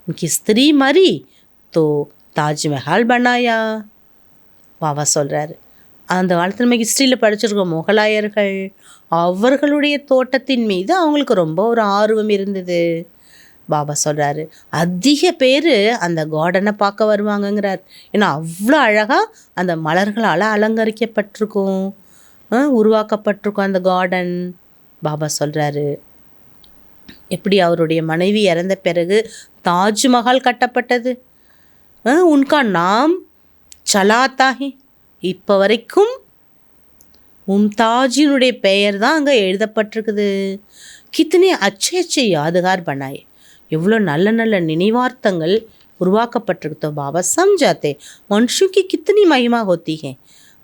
उनकी स्त्री मरी तो ताजमहल बनाया. பாபா சொல்கிறாரு, அந்த காலத்தில் நம்ம ஹிஸ்ட்ரியில் படிச்சிருக்கோம், முகலாயர்கள் அவர்களுடைய தோட்டத்தின் மீது அவங்களுக்கு ரொம்ப ஒரு ஆர்வம் இருந்தது. பாபா சொல்கிறாரு, அதிக பேர் அந்த கார்டனை பார்க்க வருவாங்கங்கிறார். ஏன்னா அவ்வளோ அழகாக அந்த மலர்களால் அலங்கரிக்கப்பட்டிருக்கும், உருவாக்கப்பட்டிருக்கும் அந்த கார்டன். பாபா சொல்கிறாரு, எப்படி அவருடைய மனைவி இறந்த பிறகு தாஜ்மஹால் கட்டப்பட்டது. உன்கா நாம் சலாத்தாஹி. இப்போ வரைக்கும் மும்தாஜினுடைய பெயர் தான் அங்கே எழுதப்பட்டிருக்குது. கித்தனை அச்சே அச்சே யாதுகார் பண்ணாயே. எவ்வளோ நல்ல நல்ல நினைவார்த்தங்கள் உருவாக்கப்பட்டிருக்கோ. பாபா சம்ஜாத்தே மனுஷுக்கு கித்தனி மகிமா ஹோத்தி.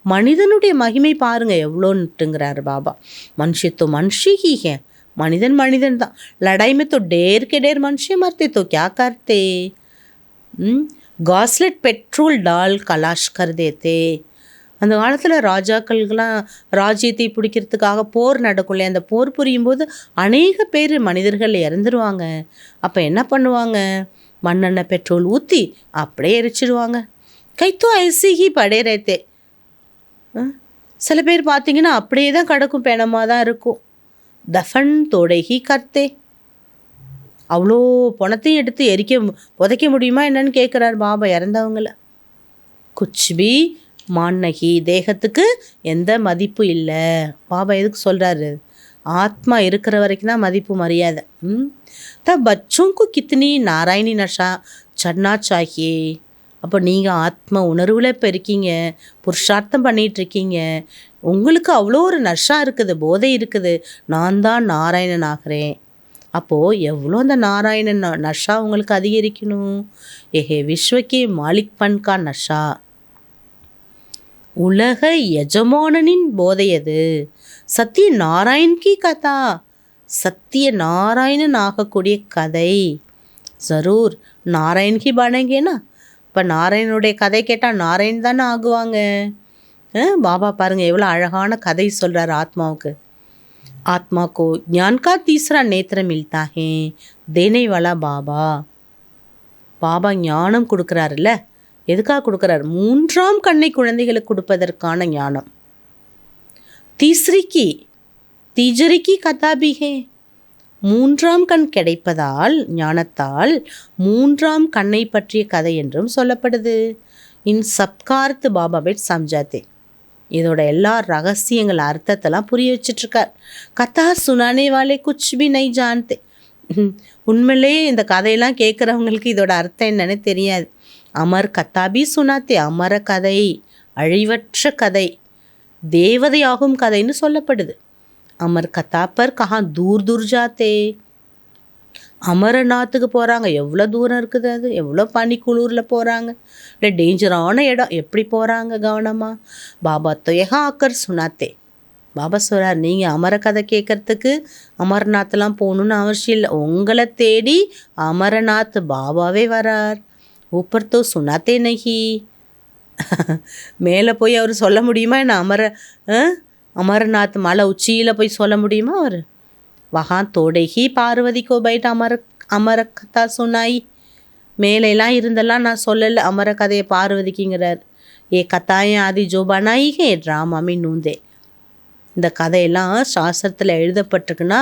மனிதனுடைய மகிமை பாருங்கள் எவ்வளோன்ட்டுங்கிறாரு பாபா. மனுஷத்தோ மனுஷி ஹீ ஹே, மனிதன் மனிதன் தான். लड़ाई में तो ढेर के ढेर मनुष्य मरते तो क्या करते? காஸ்லெட் பெட்ரோல் டால் கலாஷ் கர் தேத்தே. அந்த காலத்தில் ராஜாக்கள்கெலாம் ராஜ்யத்தை பிடிக்கிறதுக்காக போர் நடக்கும்ல, அந்த போர் புரியும் போது அநேக பேர் மனிதர்கள் இறந்துருவாங்க. அப்போ என்ன பண்ணுவாங்க? மண்ணெண்ணெய் பெட்ரோல் ஊற்றி அப்படியே எரிச்சிடுவாங்க. கைத்தோ ஐசிஹி படே ரேத்தே. சில பேர் பார்த்தீங்கன்னா அப்படியே தான் கிடக்கும், பிணமாக தான் இருக்கும். தஃபன் தோடைஹி கர்த்தே. அவ்வளோ பணத்தையும் எடுத்து புதைக்க முடியுமா என்னன்னு கேட்குறார் பாபா இறந்தவங்கள. குச்பி மான்னகி, தேகத்துக்கு எந்த மதிப்பு இல்லை. பாபா எதுக்கு சொல்கிறாரு? ஆத்மா இருக்கிற வரைக்கும் தான் மதிப்பு மரியாதை. பச்சோங்கு கித்னி நாராயணி நஷா சன்னா சாஹியே. அப்போ நீங்கள் ஆத்ம உணர்வில் இப்போ இருக்கீங்க, புருஷார்த்தம் பண்ணிகிட்ருக்கீங்க, உங்களுக்கு அவ்வளோ ஒரு நஷா இருக்குது, போதை இருக்குது. நான் தான் நாராயணன் ஆகிறேன். அப்போது எவ்வளோ அந்த நாராயணன் நஷா உங்களுக்கு அதிகரிக்கணும். ஏஹே விஸ்வக்கே மாலிக் பன்கா நஷா. உலக எஜமானனின் போதை அது. சத்திய நாராயண்கி கதா, சத்திய நாராயணன் ஆகக்கூடிய கதை. ஜரூர் நாராயண்கி பனங்கேனா. இப்போ நாராயணனுடைய கதை கேட்டால் நாராயண் தானே ஆகுவாங்க. பாபா பாருங்கள் எவ்வளோ அழகான கதை சொல்கிறார் ஆத்மாவுக்கு. आत्मा को ज्ञान का तीसरा नेत्र मिलता है देने वाला बाबा. பாபா ஞானம் கொடுக்குறாருல்ல, எதுக்காக கொடுக்குறாரு? 3ஆம் கண்ணை குழந்தைகளுக்கு கொடுப்பதற்கான ஞானம். தீஜரிக்கு கதாபி ஹே. 3ஆம் கண் கிடைப்பதால், ஞானத்தால் 3ஆம் கண்ணை பற்றிய கதை என்றும் சொல்லப்படுது. இன் சப்கார்த்து பாபா பெட் சம்ஜாத்தே. இதோட எல்லா ரகசியங்கள் அர்த்தத்தெல்லாம் புரிய வச்சிட்ருக்கார். கதா சுனானே வாலே குச் பி நை ஜான்தே. உண்மையிலேயே இந்த கதையெல்லாம் கேட்குறவங்களுக்கு இதோட அர்த்தம் என்னன்னு தெரியாது. அமர் கதாபி சுனாத்தே. அமர கதை, அழிவற்ற கதை, தேவதையாகும் கதைன்னு சொல்லப்படுது. அமர் கதா பர் கஹா தூர் தூர் ஜாத்தே. அமரநாத்துக்கு போகிறாங்க. எவ்வளோ தூரம் இருக்குது அது, எவ்வளோ பனிக்குளூரில் போகிறாங்க, இல்லை டேஞ்சரான இடம், எப்படி போகிறாங்க கவனமாக. பாபா தொயகா ஆக்கர் சுனாத்தே. பாபா சொல்கிறார், நீங்கள் அமர கதை கேட்குறதுக்கு அமர்நாத்லாம் போகணுன்னு அவசியம் இல்லை. உங்களை தேடி அமரநாத் பாபாவே வரார். ஊப்பர் தோ சுனாத்தே நகி. மேலே போய் அவர் சொல்ல முடியுமா என்ன? அமரநாத் மலை உச்சியில் போய் சொல்ல முடியுமா அவர்? वहाँ तोड़े ही பார்வதி को बैठ அமர கதா சுனாய். மேலெல்லாம் இருந்தெல்லாம் நான் சொல்லலை அமர கதையை பார்வதிக்குங்கிறார். ஏ கதாயம் ஆதி ஜோ பனாயி ஹே ட்ராமாமி நூந்தே. இந்த கதையெல்லாம் சாஸ்திரத்தில் எழுதப்பட்டிருக்குன்னா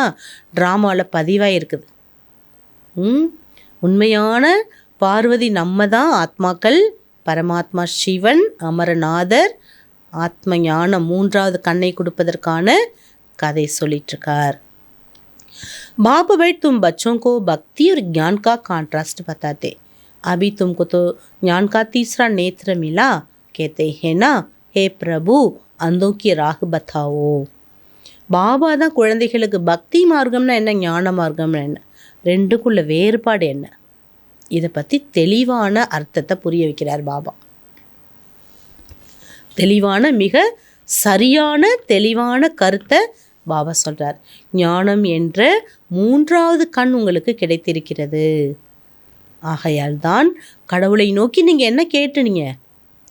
ட்ராமாவில் பதிவாக இருக்குது. உண்மையான பார்வதி நம்ம தான் ஆத்மாக்கள். பரமாத்மா சிவன், அமரநாதர், ஆத்ம ஞானம் 3ஆவது கண்ணை கொடுப்பதற்கான கதை சொல்லிட்டுருக்கார். बाप भाई तुम बच्चों को भक्ति और ज्ञान का कॉन्ट्रास्ट बताते. अभी तुमको तो ज्ञान का तीसरा नेत्र मिला, कहते हैं ना, हे प्रभु अंधों की राह बताओ. பாபா தான் குழந்தைகளுக்கு பக்தி மார்க்கம்னா என்ன, ஞான மார்க்கம்னா என்ன, ரெண்டுக்குள்ள வேறுபாடு என்ன, இதை பற்றி தெளிவான அர்த்தத்தை புரிய வைக்கிறார் பாபா. தெளிவான, மிக சரியான தெளிவான கருத்தை பாபா சொல்கிறார். ஞானம் என்ற 3ஆவது கண் உங்களுக்கு கிடைத்திருக்கிறது. ஆகையால் தான் கடவுளை நோக்கி நீங்கள் என்ன கேட்டுனீங்க,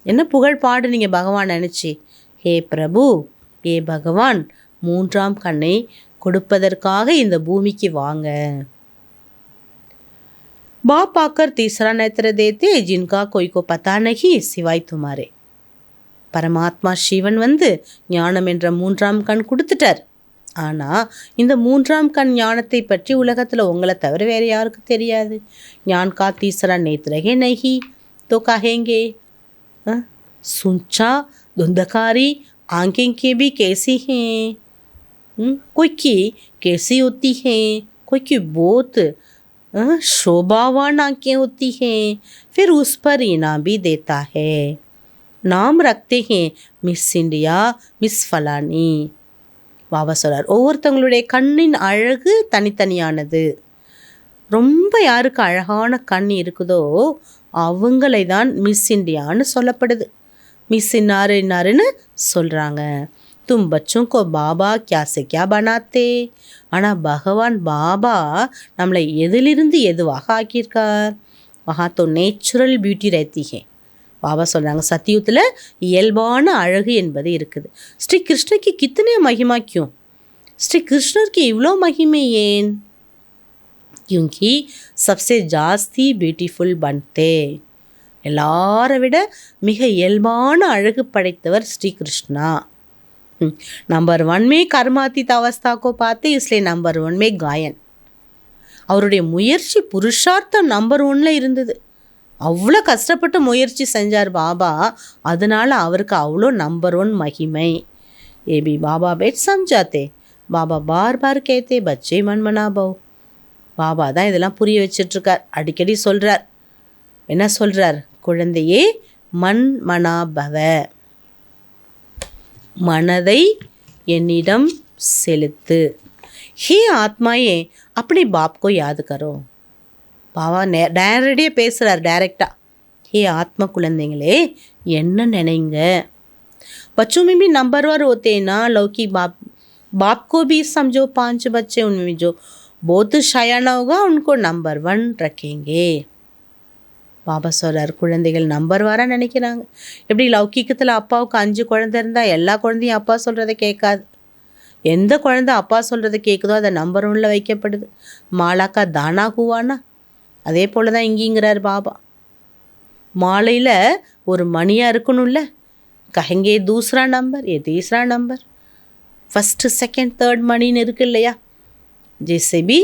என்ன புகழ் பாடுனீங்க பகவான் நினச்சி. ஹே பிரபு, ஏ பகவான், 3ஆம் கண்ணை கொடுப்பதற்காக இந்த பூமிக்கு வாங்க. बाप आकर तीसरा नेत्र देते जिनका कोई को पता नहीं सिवाय तुम्हारे. பரமாத்மா சிவன் வந்து ஞானம் என்ற 3ஆம் கண் கொடுத்துட்டார். ஆனால் இந்த 3ஆம் கண் ஞானத்தை பற்றி உலகத்தில் உங்களை தவிர வேறு யாருக்கும் தெரியாது. ஞான் கா தீசரா நேத்ரகே நஹி तो कहेंगे सुंचा धुंधकारी आंखें के भी कैसी हैं, कोई की कैसी होती हैं, कोई की बहुत शोभावान आंखें होती हैं, फिर उस पर इनाम भी देता है. नाम रखते हैं मिस इंडिया, मिस फलानी. பாபா சொல்கிறார், ஒவ்வொருத்தவங்களுடைய கண்ணின் அழகு தனித்தனியானது. ரொம்ப யாருக்கு அழகான கண் இருக்குதோ அவங்களை தான் மிஸ் இண்டியான்னு சொல்லப்படுது. மிஸ் இன்னாருன்னு சொல்கிறாங்க. तुम बच्चों को बाबा क्या से क्या बनाते. ஆனால் பகவான் பாபா நம்மளை எதிலிருந்து எதுவாக ஆக்கியிருக்கார். வஹா தோ நேச்சுரல் பியூட்டி रहती है. பாபா சொல்கிறாங்க சத்தியுகத்தில் இயல்பான அழகு என்பது இருக்குது. ஸ்ரீ கிருஷ்ணருக்கு கித்தனை மகிமா क्यों? ஸ்ரீ கிருஷ்ணருக்கு இவ்வளோ மகிமை ஏன்? क्योंकि सबसे जास्ती ब्यूटीफुल बनते. எல்லாரை விட மிக இயல்பான அழகு படைத்தவர் ஸ்ரீ கிருஷ்ணா. नंबर 1 में कर्मातीत अवस्था को पाते, इसलिए नंबर 1 में गायन. அவருடைய முயற்சி புருஷார்த்தம் நம்பர் 1ல் இருந்தது. அவ்வளோ கஷ்டப்பட்டு முயற்சி செஞ்சார் பாபா, அதனால் அவருக்கு அவ்வளோ நம்பர் 1 மகிமை. ஏபி பாபா பேட் சம்ஜாத்தே. பாபா பார் பார் கேத்தே பச்சை மன்மனா பவ். பாபா தான் இதெல்லாம் புரிய வச்சிட்ருக்கார். அடிக்கடி சொல்கிறார். என்ன சொல்கிறார்? குழந்தையே மன்மனா பவ, மனதை என்னிடம் செலுத்து. ஹே ஆத்மாயே அப்படி பாப்கோ யாद करो. பாபா நேரடியாக பேசுகிறார், டைரெக்டாக. ஹே ஆத்மா குழந்தைங்களே என்ன நினைங்க. बच्चों में भी नंबरवर होते हैं ना. लौकिक बाप को भी समझो 5 बच्चे, उनमें जो बहुत शायाना होगा उनको नंबर 1 रखेंगे. பாபா சொல்கிறார் குழந்தைகள் நம்பர் வர நினைக்கிறாங்க. எப்படி லௌகிக்கத்தில் அப்பாவுக்கு 5 குழந்தை இருந்தால் எல்லா குழந்தையும் அப்பா சொல்கிறத கேட்காது. எந்த குழந்தை அப்பா சொல்கிறத கேட்குதோ அதை நம்பர் 1ல் வைக்கப்படுது. மாலாக்கா தானா ஹுவானா, அதே போல் தான் இங்கேங்கிறார் பாபா. மாலையில் ஒரு மணியாக இருக்கணும்ல. கஹெங்கே தூசரா நம்பர், ஏ தீசரா நம்பர், ஃபஸ்ட்டு செகண்ட் தேர்ட் மணின்னு இருக்கு இல்லையா. ஜெய்சே பி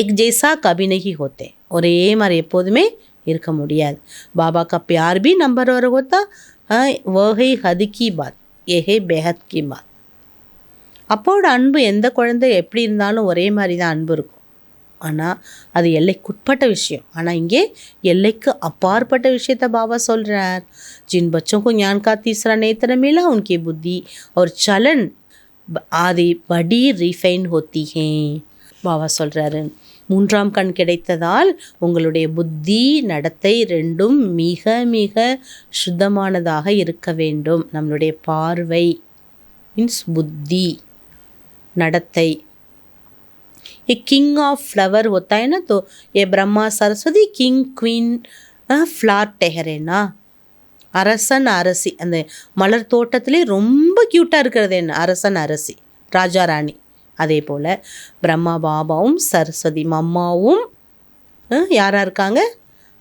ஏக் ஜெய்சா கபி நஹி ஹோத்தே. ஒரே மாதிரி எப்போதுமே இருக்க முடியாது. பாபா கா प्यार भी नंबर वर होता है. वही हद की बात, यही बेहद की बात. அப்போட அன்பு எந்த குழந்தை எப்படி இருந்தாலும் ஒரே மாதிரி தான் அன்பு இருக்கும். ஆனால் அது எல்லைக்குட்பட்ட விஷயம். ஆனால் இங்கே எல்லைக்கு அப்பாற்பட்ட விஷயத்த பாபா சொல்கிறார். जिन बच्चों को ज्ञान का तीसरा नेत्र मिला उनकी बुद्धि और चलन आदि बड़ी रिफाइन होती हैं. பாபா சொல்கிறாரு 3ஆம் கண் கிடைத்ததால் உங்களுடைய புத்தி நடத்தை ரெண்டும் மிக மிக சுத்தமானதாக இருக்க வேண்டும். நம்மளுடைய பார்வை மீன்ஸ் புத்தி, நடத்தை. ये किंग ऑफ फ्लावर होता है ना, तो ये Brahma Saraswati king queen flower ठहरे ना. அரசன் அரசி, அந்த மலர் தோட்டத்திலே ரொம்ப க்யூட்டாக இருக்கிறது என்ன? அரசன் அரசி, ராஜா ராணி. அதே போல் பிரம்மா பாபாவும் சரஸ்வதி மம்மாவும் யாராக இருக்காங்க?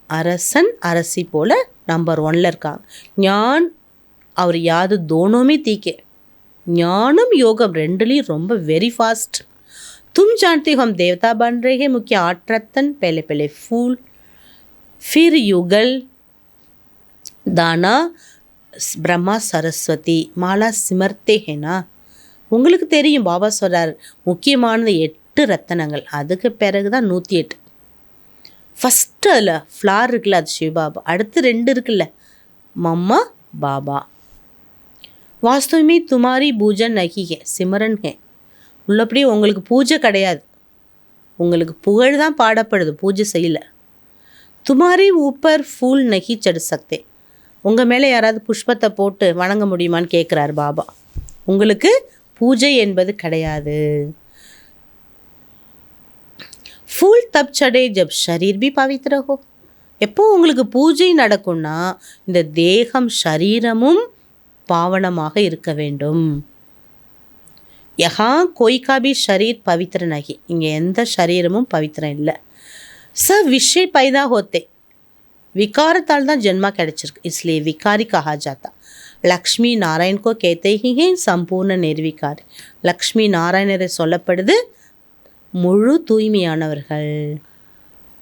அரசன் அரசி போல் நம்பர் 1ல் இருக்காங்க. ஞான் அவர் யாது தோனோமே தீக்கே. ஞானம் யோகம் ரெண்டுலேயும் ரொம்ப வெரி ஃபாஸ்ட். तुम जानते हो हम देवता बन रहे हैं. मुख्य 8 रत्न, पहले पहले फूल, फिर युगल, दाना, ब्रह्मा सरस्वती, माला सिमरते हैं ना. உங்களுக்கு தெரியும் பாபா சொல்கிறார் முக்கியமானது 8 ரத்தனங்கள், அதுக்கு பிறகு தான் 108. ஃபஸ்ட்டு அதில் ஃப்ளார் இருக்குல்ல, அது சிவபாபா. அடுத்து 2 இருக்குல்ல, மம்மா பாபா. वास्तव में तुम्हारी पूजन नहीं है, सिमरन है. உள்ளபடியே உங்களுக்கு பூஜை கிடையாது, உங்களுக்கு புகழ் தான் பாடப்படுது, பூஜை செய்யலை. துமாரி ஊப்பர் ஃபூல் நகி சடு சக்தே. உங்கள் மேலே யாராவது புஷ்பத்தை போட்டு வணங்க முடியுமான்னு கேட்குறாரு பாபா. உங்களுக்கு பூஜை என்பது கிடையாது. ஃபூல் தப் சடே ஜப் ஷரீர் பி பவித்ர ஹோ. எப்போ உங்களுக்கு பூஜை நடக்கும்னா இந்த தேகம் சரீரமும் பாவனமாக இருக்க வேண்டும். யஹா கோய் கா பி ஷரீர் பவித்ர நகி. இங்கே எந்த சரீரமும் பவித்திரம் இல்லை. ச விஷய பைதா ஹோத்தே. விகாரத்தால் தான் ஜென்மா கிடைச்சிருக்கு, इसलिए विकारी कहा जाता. லக்ஷ்மி நாராயண்கோ கேத்தே ஹி சம்பூர்ண நிர்விகாரி. லக்ஷ்மி நாராயணரை சொல்லப்படுது முழு தூய்மையானவர்கள்.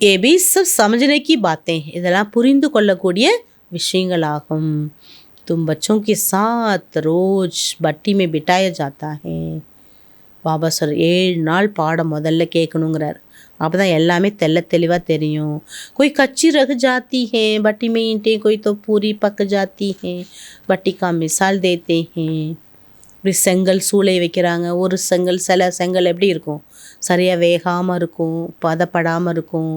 ஏபி சப் சமஜ்னே கி பாத்தேன். இதெல்லாம் புரிந்து கொள்ளக்கூடிய விஷயங்களாகும். तुम बच्चों के साथ रोज भट्टी में बिठाया जाता है. பாபா சார் 7 நாள் பாடம் முதல்ல கேட்கணுங்கிறார். அப்போ தான் எல்லாமே தெளிவாக தெரியும். कोई कच्ची रह जाती है भट्टी में ईंटें, कोई तो पूरी पक जाती है. भट्टी का मिसाल देते हैं. இப்படி செங்கல் சூளை வைக்கிறாங்க. ஒரு செங்கல் சில செங்கல் எப்படி இருக்கும்? சரியாக வேகாமல் இருக்கும், பதப்படாமல் இருக்கும்,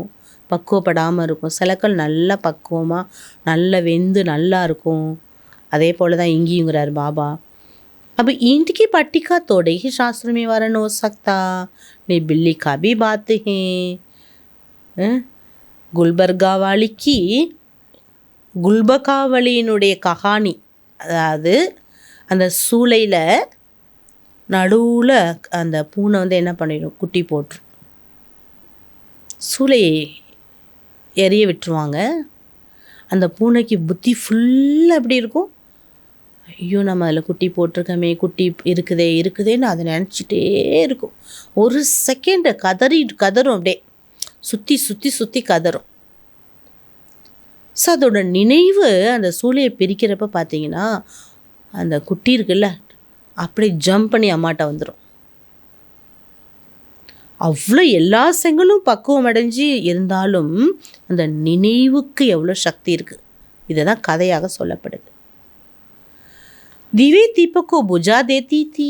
பக்குவப்படாமல் இருக்கும். சிலக்கள் நல்லா பக்குவமாக நல்லா வெந்து நல்லா இருக்கும். அதே போல் தான் இங்கேயுங்கிறார் பாபா. अब ईंट की पट्टी का तोड़े ही शास्त्र में वर्ण हो सकता, नहीं बिल्ली का भी बात है। குல்பர்காவாலிக்கு குல்பகாவலியினுடைய கஹானி, அதாவது அந்த சூளையில் நடுவில் அந்த பூனை வந்து என்ன பண்ணிடும், குட்டி போட்டுரும். சூளையை எரிய விட்டுருவாங்க. அந்த பூனைக்கு புத்தி ஃபுல்லாக எப்படி இருக்கும், ஐயோ நம்ம அதில் குட்டி போட்டிருக்கோமே, குட்டி இருக்குதேன்னு அதை நினச்சிட்டே இருக்கும். ஒரு செகண்டு கதறும், அப்படியே சுற்றி கதறும். ஸோ அதோட நினைவு அந்த சூளையை பிரிக்கிறப்ப பார்த்தீங்கன்னா அந்த குட்டி இருக்குல்ல அப்படியே ஜம்ப் பண்ணி அம்மாட்ட வந்துடும். அவ்வளோ எல்லா செங்கலும் பக்குவம் அடைஞ்சு இருந்தாலும் அந்த நினைவுக்கு எவ்வளோ சக்தி இருக்குது. இதை தான் கதையாக சொல்லப்படுது. திவே தீபக்கோ புஜா தேத்தி தீ,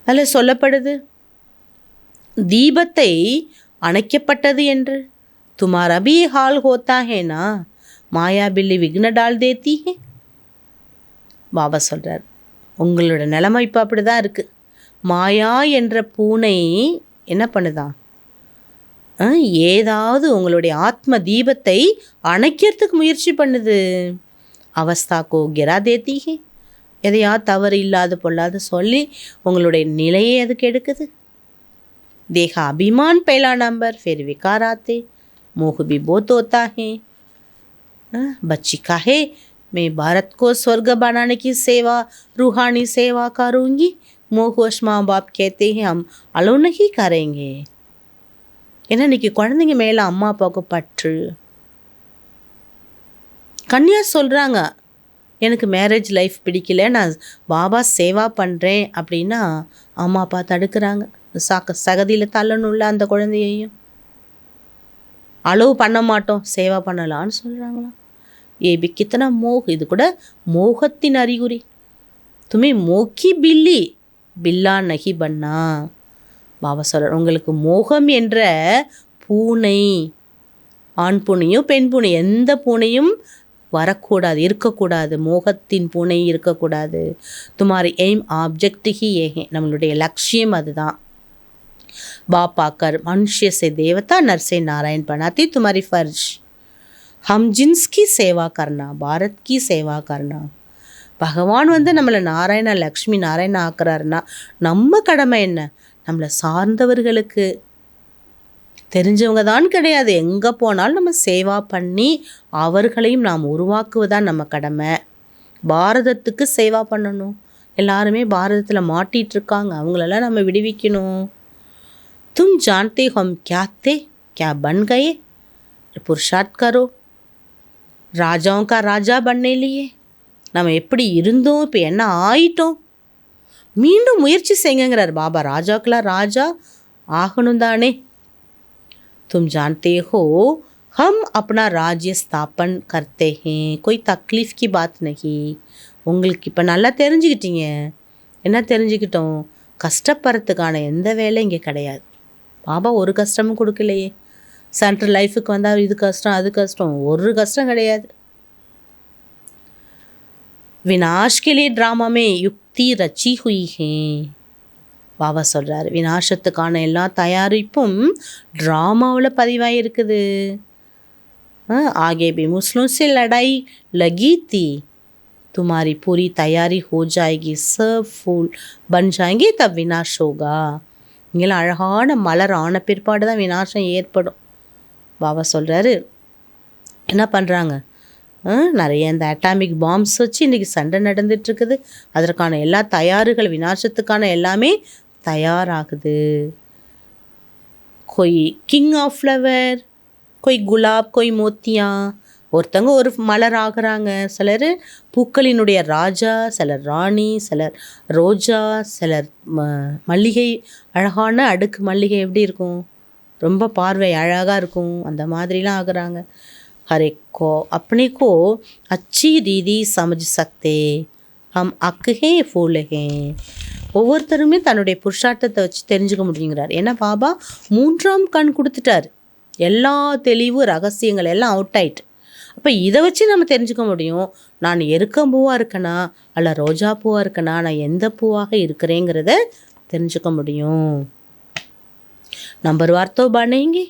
அதில் சொல்லப்படுது தீபத்தை அணைக்கப்பட்டது என்று. துமாரா பி ஹால் ஹோத்தா ஹேனா, மாயா பில்லி விக்ன டால் தேத்தி ஹே. பாபா சொல்கிறார், உங்களோட நிலைமை இப்போ அப்படி தான் இருக்குது. மாயா என்ற பூனை என்ன பண்ணுதான், ஏதாவது உங்களுடைய ஆத்ம தீபத்தை அணைக்கிறதுக்கு முயற்சி பண்ணுது. அவஸ்தாக்கோ கிரா தேத்தி ஹே, எதையா தவறு இல்லாத பொல்லாத சொல்லி உங்களுடைய நிலையை அதுக்கு எடுக்குது. देखा अभिमान पहला नंबर, फिर विकार आते, मोह भी बहुत होता है। बच्ची कहे मैं भारत को स्वर्ग बनाने की सेवा, रूहानी सेवा करूँगी। मोहवश माँ बाप कहते हैं हम अलो नहीं करेंगे. ஏன்னா இன்றைக்கி குழந்தைங்க மேலே அம்மா அப்பாவுக்கு பற்று. கன்யா சொல்கிறாங்க, எனக்கு மேரேஜ் லைஃப் பிடிக்கல, நான் பாபா சேவா பண்ணுறேன் அப்படின்னா அம்மா அப்பா தடுக்கிறாங்க. சகதியில் தள்ளணும்ல அந்த குழந்தையையும். அளவு பண்ண மாட்டோம், சேவா பண்ணலான்னு சொல்கிறாங்களாம். ஏபி கித்தனா மோக, இது கூட மோகத்தின் அறிகுறி. துமே மோக்கி பில்லி பில்லா நகி பண்ணா. பாபா சொல்கிறார், உங்களுக்கு மோகம் என்ற பூனை, ஆண் பூனையும் பெண் பூனை எந்த பூனையும் வரக்கூடாது, இருக்கக்கூடாது. மோகத்தின் பூனை இருக்கக்கூடாது. துமாரி எய்ம் ஆப்ஜெக்ட் ஹி ஏஹே, நம்மளுடைய லட்சியம் அதுதான். बाप आकर मनुष्य से देवता, नर से नारायण बनाती तुम्हारी फर्ज. हम जिन्स की सेवा करना, भारत की सेवा करना. பகவான் வந்து நம்மளை நாராயண லக்ஷ்மி நாராயண ஆக்குறாருன்னா நம்ம கடமை என்ன, நம்மளை சார்ந்தவர்களுக்கு தெரிஞ்சவங்க தான் கிடையாது, எங்கே போனாலும் நம்ம சேவா பண்ணி அவர்களையும் நாம் உருவாக்குவதான் நம்ம கடமை. பாரதத்துக்கு சேவா பண்ணணும். எல்லாருமே பாரதத்தில் மாட்டிகிட்ருக்காங்க, அவங்களெல்லாம் நம்ம விடுவிக்கணும். तुम जानते हो हम क्या थे, क्या बन गए, पुरुषार्थ करो ராஜாவும் கா ராஜா பண்ணே இல்லையே. நம்ம எப்படி இருந்தோம், இப்போ என்ன ஆயிட்டோம், மீண்டும் முயற்சி செய்யுங்கிறார் பாபா. ராஜாக்கெல்லாம் ராஜா ஆகணும் தானே. தும் ஜான்தே ஹோ ஹம் அப்னா ராஜ்ய ஸ்தாபன் கர்த்தே ஹேன், கோய் தக்லீஃப் கி பாத் நஹி. உங்களுக்கு இப்போ நல்லா தெரிஞ்சுக்கிட்டீங்க. என்ன தெரிஞ்சுக்கிட்டோம், கஷ்டப்படுறதுக்கான எந்த வேலை இங்கே கிடையாது. பாபா ஒரு கஷ்டமும் கொடுக்கலையே. சென்ட்ரல் லைஃபுக்கு வந்தால் இது கஷ்டம் அது கஷ்டம், ஒரு கஷ்டம் கிடையாது. வினாஷ் கே லியே ட்ராமா மே யுக்தி ரச்சி ஹுயி ஹே. பாபா சொல்கிறார், வினாசத்துக்கான எல்லா தயாரிப்பும் ட்ராமாவில் பதிவாகி இருக்குது. ஆகே பி முஸ்லிம் से लड़ाई लगी थी, तुम्हारी पूरी तैयारी हो जाएगी, सब फूल बन जाएंगे, तब विनाश होगा. இங்கெல்லாம் அழகான மலர் ஆன பிற்பாடு தான் விநாசம் ஏற்படும். பாபா சொல்கிறாரு, என்ன பண்ணுறாங்க, நிறைய இந்த அட்டாமிக் பாம்ஸ் வச்சு இன்றைக்கி சண்டை நடந்துகிட்ருக்குது. அதற்கான எல்லா தயாரிகள், விநாசத்துக்கான எல்லாமே தயாராகுது. கொய் கிங் ஆஃப் ஃப்ளவர், கொய் குலாப், கொய் மோத்தியா. ஒருத்தவங்க ஒரு மலர் ஆகுறாங்க, சிலர் பூக்களினுடைய ராஜா, சிலர் ராணி, சிலர் ரோஜா, சிலர் மல்லிகை. அழகான அடுக்கு மல்லிகை எப்படி இருக்கும், ரொம்ப பார்வை அழகாக இருக்கும், அந்த மாதிரிலாம் ஆகுறாங்க. ஹரேக்கோ அப்பனேக்கோ அச்சி ரீதி சமஜ் சக்தே, ஹம் அக்குஹே ஃபூலஹே. ஒவ்வொருத்தருமே தன்னுடைய புருஷார்த்தத்தை வச்சு தெரிஞ்சுக்க முடியுங்கிறார். ஏன்னா பாபா 3ஆம் கண் கொடுத்துட்டார். எல்லா தெளிவு ரகசியங்கள் எல்லாம் அவுட் ஆயிட்டு. அப்போ இதை வச்சு நம்ம தெரிஞ்சுக்க முடியும், நான் எருக்கம்பூவாக இருக்கேனா அல்ல ரோஜா பூவாக இருக்கேனா, நான் எந்த பூவாக இருக்கிறேங்கிறத தெரிஞ்சுக்க முடியும். நம்பர்வார் तो बनेंगे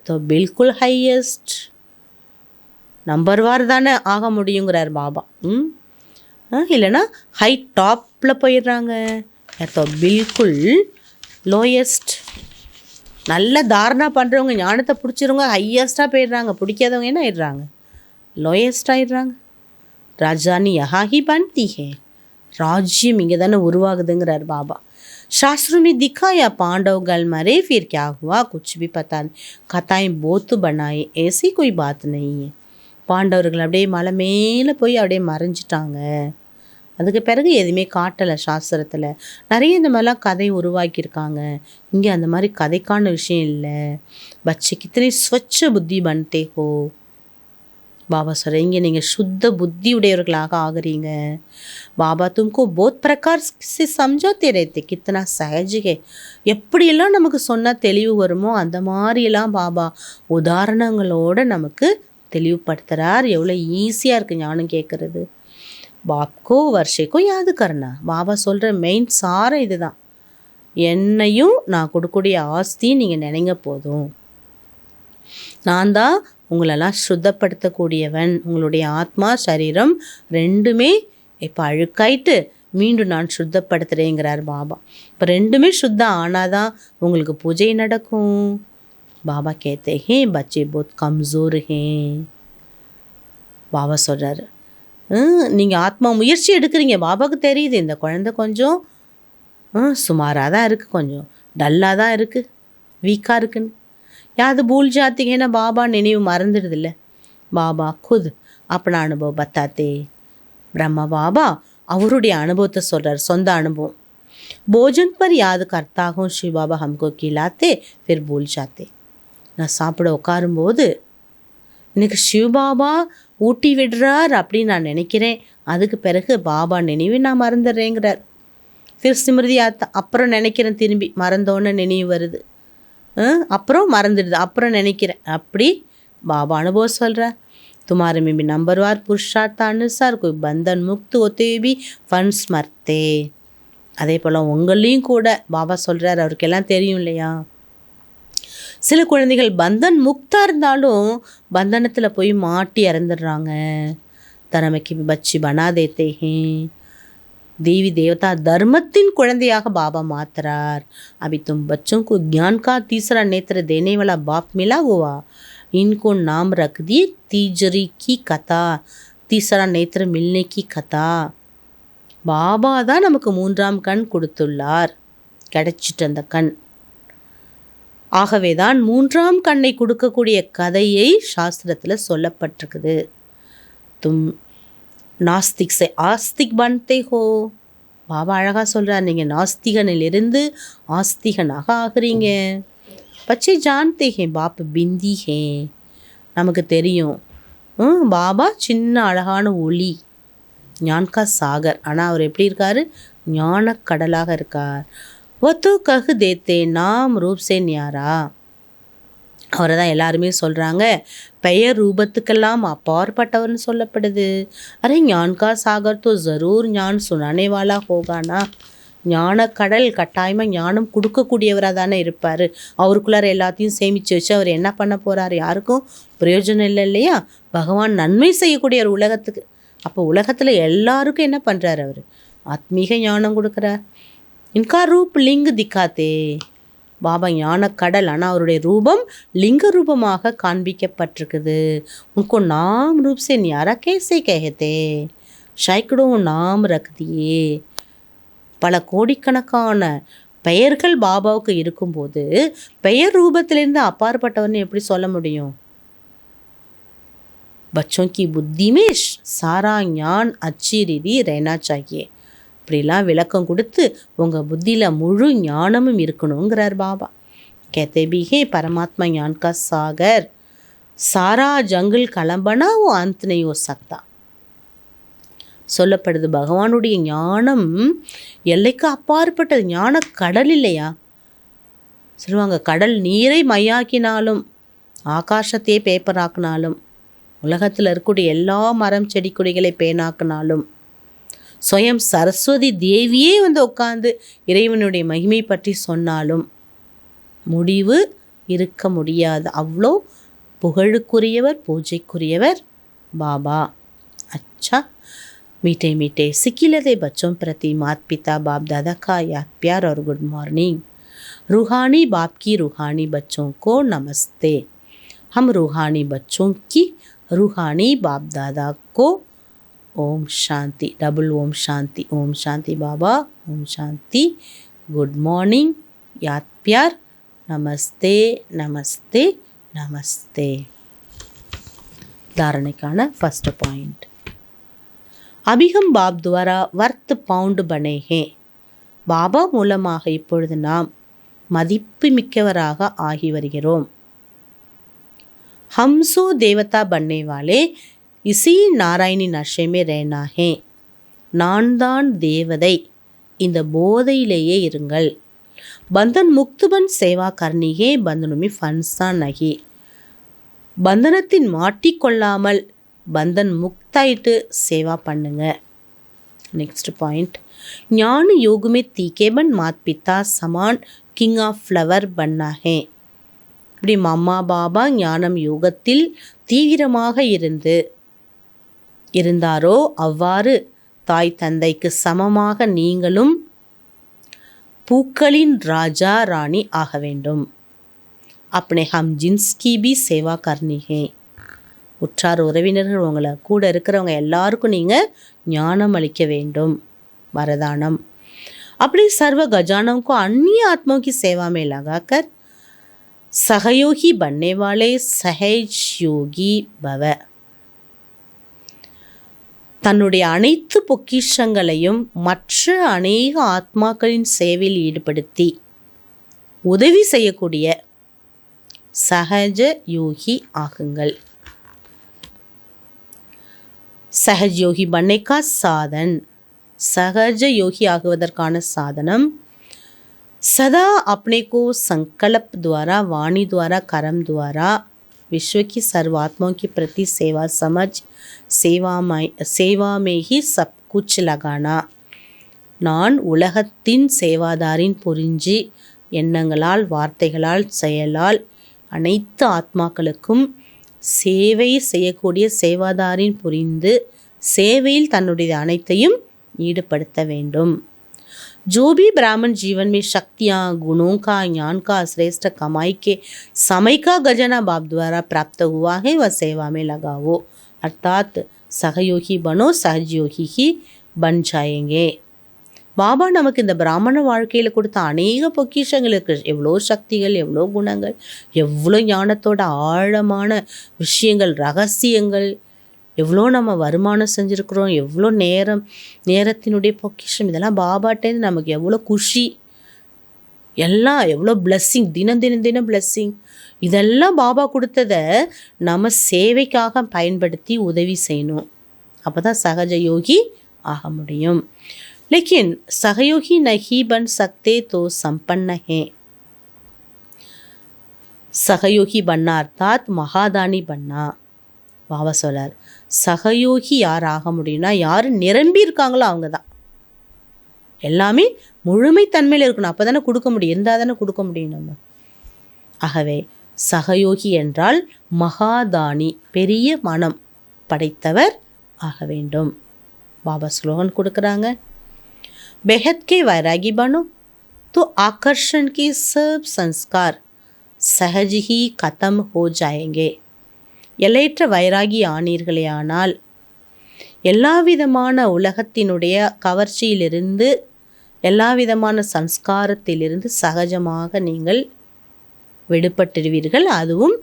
तो बिल्कुल हाईएस्ट நம்பர்வார் தானே ஆக முடியுங்கிறார் பாபா. இல்லைன்னா ஹை டாப்பில் போயிடுறாங்க. तो बिल्कुल லோயஸ்ட். நல்ல தாரணா பண்ணுறவங்க, ஞானத்தை பிடிச்சிருவங்க ஹையஸ்ட்டாக போயிடுறாங்க. பிடிக்காதவங்க என்ன ஆயிடுறாங்க? லோயஸ்ட் ஆயிடுறாங்க. ராஜானி யஹா ஹி பன்தி ஹே. ராஜ்யம் இங்கே தானே உருவாகுதுங்கிறார் பாபா. शास्त्रों में दिखाया पांडव गल मरे फिर क्या हुआ कुछ भी पता नहीं, कथाएं बहुत बनाए, ऐसी कोई बात नहीं है. பாண்டவர்கள் அப்படியே மலை மேலே போய் அப்படியே மறைஞ்சிட்டாங்க. அதுக்கு பிறகு எதுவுமே காட்டலை சாஸ்திரத்தில். நிறைய இந்த மாதிரிலாம் கதை உருவாக்கியிருக்காங்க. இங்கே அந்த மாதிரி கதைக்கான விஷயம் இல்லை. பச்சை கித்தனை ஸ்வச்ச புத்தி பன்தே ஹோ. பாபா சொல்கிறீங்க, நீங்கள் சுத்த புத்தி உடையவர்களாக ஆகுறீங்க. பாபா தும்கோ போத் பிரகார் से समझाते रहते, कितना सहज है. எப்படியெல்லாம் நமக்கு சொன்னால் தெளிவு வருமோ அந்த மாதிரியெல்லாம் பாபா உதாரணங்களோடு நமக்கு தெளிவுபடுத்துகிறார். எவ்வளோ ஈஸியாக இருக்குது ஞானம் கேட்குறது. பாப்கோ வருஷைக்கோ யாது கர்னா. பாபா சொல்கிற மெயின் சாரம் இது தான். என்னையும் நான் கொடுக்கக்கூடிய ஆஸ்தியும் நீங்கள் நினைங்க போதும். நான் தான் உங்களெல்லாம் சுத்தப்படுத்தக்கூடியவன். உங்களுடைய ஆத்மா சரீரம் ரெண்டுமே இப்போ அழுக்காயிட்டு மீண்டும் நான் சுத்தப்படுத்துகிறேங்கிறார் பாபா. இப்போ ரெண்டுமே சுத்தம் ஆனால் தான் உங்களுக்கு பூஜை நடக்கும். பாபா கேத்தே ஹே பச்சே போத் கம்சோர் ஹே. பாபா சொல்கிறாரு, நீங்கள் ஆத்மா முயற்சி எடுக்கிறீங்க. பாபாவுக்கு தெரியுது இந்த குழந்தை கொஞ்சம் சுமாராக தான் இருக்குது, கொஞ்சம் டல்லாக தான் இருக்குது, வீக்காக இருக்குன்னு. யாவது பூல் ஜாத்திங்கன்னா பாபா நினைவு மறந்துடுதில்ல. பாபா खुद अपना अनुभव बताते. பிரம்மா பாபா அவருடைய அனுபவத்தை சொல்கிறார், சொந்த அனுபவம். भोजन पर याद करता हूँ शिव बाबा हमको खिलाते फिर भूल जाते. நான் சாப்பிட உட்காரும்போது எனக்கு சிவபாபா ஊட்டி விடுறார் அப்படின்னு நான் நினைக்கிறேன். அதுக்கு பிறகு பாபா நினைவு நான் மறந்துடுறேங்கிறார். फिर स्मृति आता. அப்புறம் நினைக்கிறேன், திரும்பி மறந்தோன்னு நினைவு வருது, அப்புறம் மறந்துடுது, அப்புறம் நினைக்கிறேன். அப்படி பாபா அனுபவம் சொல்கிறார். तुम्हारे में भी नंबरवार पुरुषार्थ अनुसार कोई बंधन मुक्त होते हुए भी फंड्स मरते. அதே போல் உங்களையும் கூட பாபா சொல்கிறார், அவருக்கெல்லாம் தெரியும் இல்லையா, சில குழந்தைகள் பந்தன் முக்தாக இருந்தாலும் பந்தனத்தில் போய் மாட்டி இறந்துடுறாங்க. தரமைக்கு பச்சி பனா தேத்தே ஹே. देवी देवता धर्मத்தின் குழந்தையாக பாபா மாத்துறார். अभी तुम बच्चों को ज्ञान का तीसरा नेत्र देने वाला बाप मिला हुआ, इनको नाम रख दिए तीजरी की कथा. तीसरा नेत्र मिलने की कथा. பாபா தான் நமக்கு மூன்றாம் கண் கொடுத்துள்ளார், கிடைச்சிட்டு அந்த கண். ஆகவே தான் மூன்றாம் கண்ணை கொடுக்கக்கூடிய கதையை சாஸ்திரத்தில் சொல்லப்பட்டிருக்குது. தும் நாஸ்திக் से ஆஸ்திக் बनते हो. பாபா அழகாக சொல்கிறார், நீங்கள் நாஸ்திகனிலிருந்து ஆஸ்திகனாக ஆகுறீங்க. பச்சை ஜான்தே ஹே பாப் பிந்தி ஹே. நமக்கு தெரியும் பாபா சின்ன அழகான ஒளி, ஞான்கா சாகர். ஆனால் அவர் எப்படி இருக்கார்? ஞான கடலாக இருக்கார். வத்து கஹு தேத்தே நாம் ரூப் சே ஞாரா. அவரை தான் எல்லாருமே சொல்கிறாங்க பெயர் ரூபத்துக்கெல்லாம் அப்பாற்பட்டவர்னு சொல்லப்படுது. அரே ஞான்கா சாகர் தோ ஜரூர் ஞான் சுனானே வாலா ஹோகானா. ஞான கடல் கட்டாயமாக ஞானம் கொடுக்கக்கூடியவராக தானே இருப்பார். அவருக்குள்ளார எல்லாத்தையும் சேமித்து வச்சு அவர் என்ன பண்ண போகிறார்? யாருக்கும் பிரயோஜனம் இல்லை இல்லையா? பகவான் நன்மை செய்யக்கூடிய ஒரு உலகத்துக்கு. அப்போ உலகத்தில் எல்லாருக்கும் என்ன பண்ணுறார்? அவர் ஆத்மீக ஞானம் கொடுக்குறார். இன்கா ரூப் லிங்க் திக்காத்தே. பாபா ஞான கடல், ஆனால் அவருடைய ரூபம் லிங்க ரூபமாக காண்பிக்கப்பட்டிருக்குது. உनको नाम रूप से न्यारा कैसे कहते, सैकड़ों नाम रख दिए. பல கோடிக்கணக்கான பெயர்கள் பாபாவுக்கு இருக்கும்போது பெயர் ரூபத்திலிருந்து அப்பாற்பட்டவர்னு எப்படி சொல்ல முடியும்? बच्चों की बुद्धि में सारा ज्ञान अच्छी रीति रहना चाहिए. இப்படிலாம் விளக்கம் கொடுத்து உங்கள் புத்தியில் முழு ஞானமும் இருக்கணுங்கிறார் பாபா. कहते भी हैं परमात्मा ज्ञान का सागर, सारा जंगल कलंबना वो अंत नहीं हो सकता. சொல்லப்படுது பகவானுடைய ஞானம் எல்லைக்கு அப்பாற்பட்டது. ஞான கடல் இல்லையா? சொல்லுவாங்க கடல் நீரை மையாக்கினாலும் ஆகாசத்தையே பேப்பராக்கினாலும் உலகத்தில் இருக்கக்கூடிய எல்லா மரம் செடி கொடிகளை பேனாக்குனாலும் சுயம் சரஸ்வதி தேவியே வந்து உட்காந்து இறைவனுடைய மகிமை பற்றி சொன்னாலும் முடிவு இருக்க முடியாது. அவ்வளோ புகழுக்குரியவர், பூஜைக்குரியவர் बाबा। अच्छा, मीठे मीठे सिकिलते बच्चों प्रति माता पिता बाप दादा का याद प्यार और गुड मॉर्निंग। रूहानी बाप की रूहानी बच्चों को नमस्ते। हम रूहानी बच्चों की रूहानी बाप दादा को ओम शांति, डबल ओम शांति बाबा, ओम शांति, गुड मॉर्निंग, याद प्यार, नमस्ते नमस्ते नमस्ते। धारणेकाன फर्स्ट पॉइंट, अभी हम बाप द्वारा वर्थ पाउंड बने हैं। பாபா மூலமாக இப்பொழுது நாம் மதிப்பு மிக்கவராக ஆகி வருகிறோம்। हम सो देवता बनने वाले इसी नारायणी नशे में रहना है। நான் தான் தேவதை, இந்த போதையிலேயே இருங்கள்। बंधन मुक्त बन सेवा करनी है, बंधनों में फंसा नहीं। பந்தனத்தின் மாட்டிக்கொள்ளாமல் பந்தன் முக்தாயிட்டு சேவா பண்ணுங்க। नेक्स्ट पॉइंट, ज्ञान योग में तीखे बन माता पिता समान किंग ऑफ फ्लवर बनना है। இப்படி அம்மா பாபா ஞானம் யோகத்தில் தீவிரமாக இருந்தாரோ அவ்வாறு தாய் தந்தைக்கு சமமாக நீங்களும் பூக்களின் ராஜா ராணி ஆக வேண்டும்। अपने हम जिन्स की भी सेवा करनी है। உற்றார் உறவினர்கள் உங்களை கூட இருக்கிறவங்க எல்லாருக்கும் நீங்கள் ஞானம் அளிக்க வேண்டும், वरदानम। अपने सर्व गजानों को अन्य आत्माओं की सेवा में लगाकर सहयोगी बनने वाले सहज योगी भव। தன்னுடைய அனைத்து பொக்கிஷங்களையும் மற்ற அநேக ஆத்மாக்களின் சேவையில் ஈடுபடுத்தி உதவி செய்யக்கூடிய सहज योगी आகுங்கள்। सहज योगी बनने का साधन, सहज योगी आகுவதற்கான சாதனம் सदा अपने को संकल्प द्वारा, वाणी द्वारा, कर्म द्वारा विश्व की सर्वात्माओं के प्रति सेवा समझ सेवा में ही सब कुछ लगाना। நான் உலகத்தின் சேவாதாரின் புரிஞ்சு எண்ணங்களால், வார்த்தைகளால், செயலால் அனைத்து ஆத்மாக்களுக்கும் சேவை செய்யக்கூடிய சேவாதாரின் புரிந்து சேவையில் தன்னுடைய அனைத்தையும் ஈடுபடுத்த வேண்டும்। जो भी ब्राह्मण जीवन में शक्तियाँ, गुणों का, ज्ञान का श्रेष्ठ कमाई के समय का खजाना बाप द्वारा प्राप्त हुआ है वह सेवा में लगाओ। अर्थात सहयोगी बनो, सहजयोगी ही बन जाएंगे। பாபா நமக்கு இந்த பிராமண வாழ்க்கையில் கொடுத்த அநேக பொக்கிஷங்களுக்கு எவ்வளோ சக்திகள், எவ்வளோ குணங்கள், எவ்வளோ ஞானத்தோட ஆழமான விஷயங்கள், ரகசியங்கள், எவ்வளோ நம்ம வருமானம் செஞ்சுருக்குறோம், எவ்வளோ நேரத்தினுடைய பொக்கிஷம், இதெல்லாம் பாபாட்டேருந்து நமக்கு எவ்வளோ குஷி, எல்லாம் எவ்வளோ பிளஸ்ஸிங், தினம் பிளஸ்ஸிங், இதெல்லாம் பாபா கொடுத்ததை நம்ம சேவைக்காக பயன்படுத்தி உதவி செய்யணும்। அப்போ தான் சகஜ யோகி ஆக முடியும்। लेकिन सहयोगी नहीं बन सकते तो संपन्न हैं। सहयोगी बनना अर्थात महादानी बनना। பாபா சொல்றார், சகயோகி யார் ஆக முடியும்னா யார் நிரம்பி இருக்காங்களோ அவங்க தான்। எல்லாமே முழுமைத்தன்மையில் இருக்கணும், அப்போ தானே கொடுக்க முடியும், இருந்தால் தானே கொடுக்க முடியும் நம்ம। ஆகவே சகயோகி என்றால் மகாதானி, பெரிய மனம் படைத்தவர் ஆக வேண்டும்। பாபா ஸ்லோகன் கொடுக்குறாங்க, बेहद के वैरागी बनो तो आकर्षण के सब संस्कार सहज ही खत्म हो जाएंगे। எல்லையற்ற வைராகி ஆனீர்களே ஆனால் எல்லா விதமான உலகத்தினுடைய கவர்ச்சியிலிருந்து, எல்லா விதமான சம்ஸ்காரத்திலிருந்து சகஜமாக நீங்கள் விடுபட்டுடுவீர்கள், அதுவும்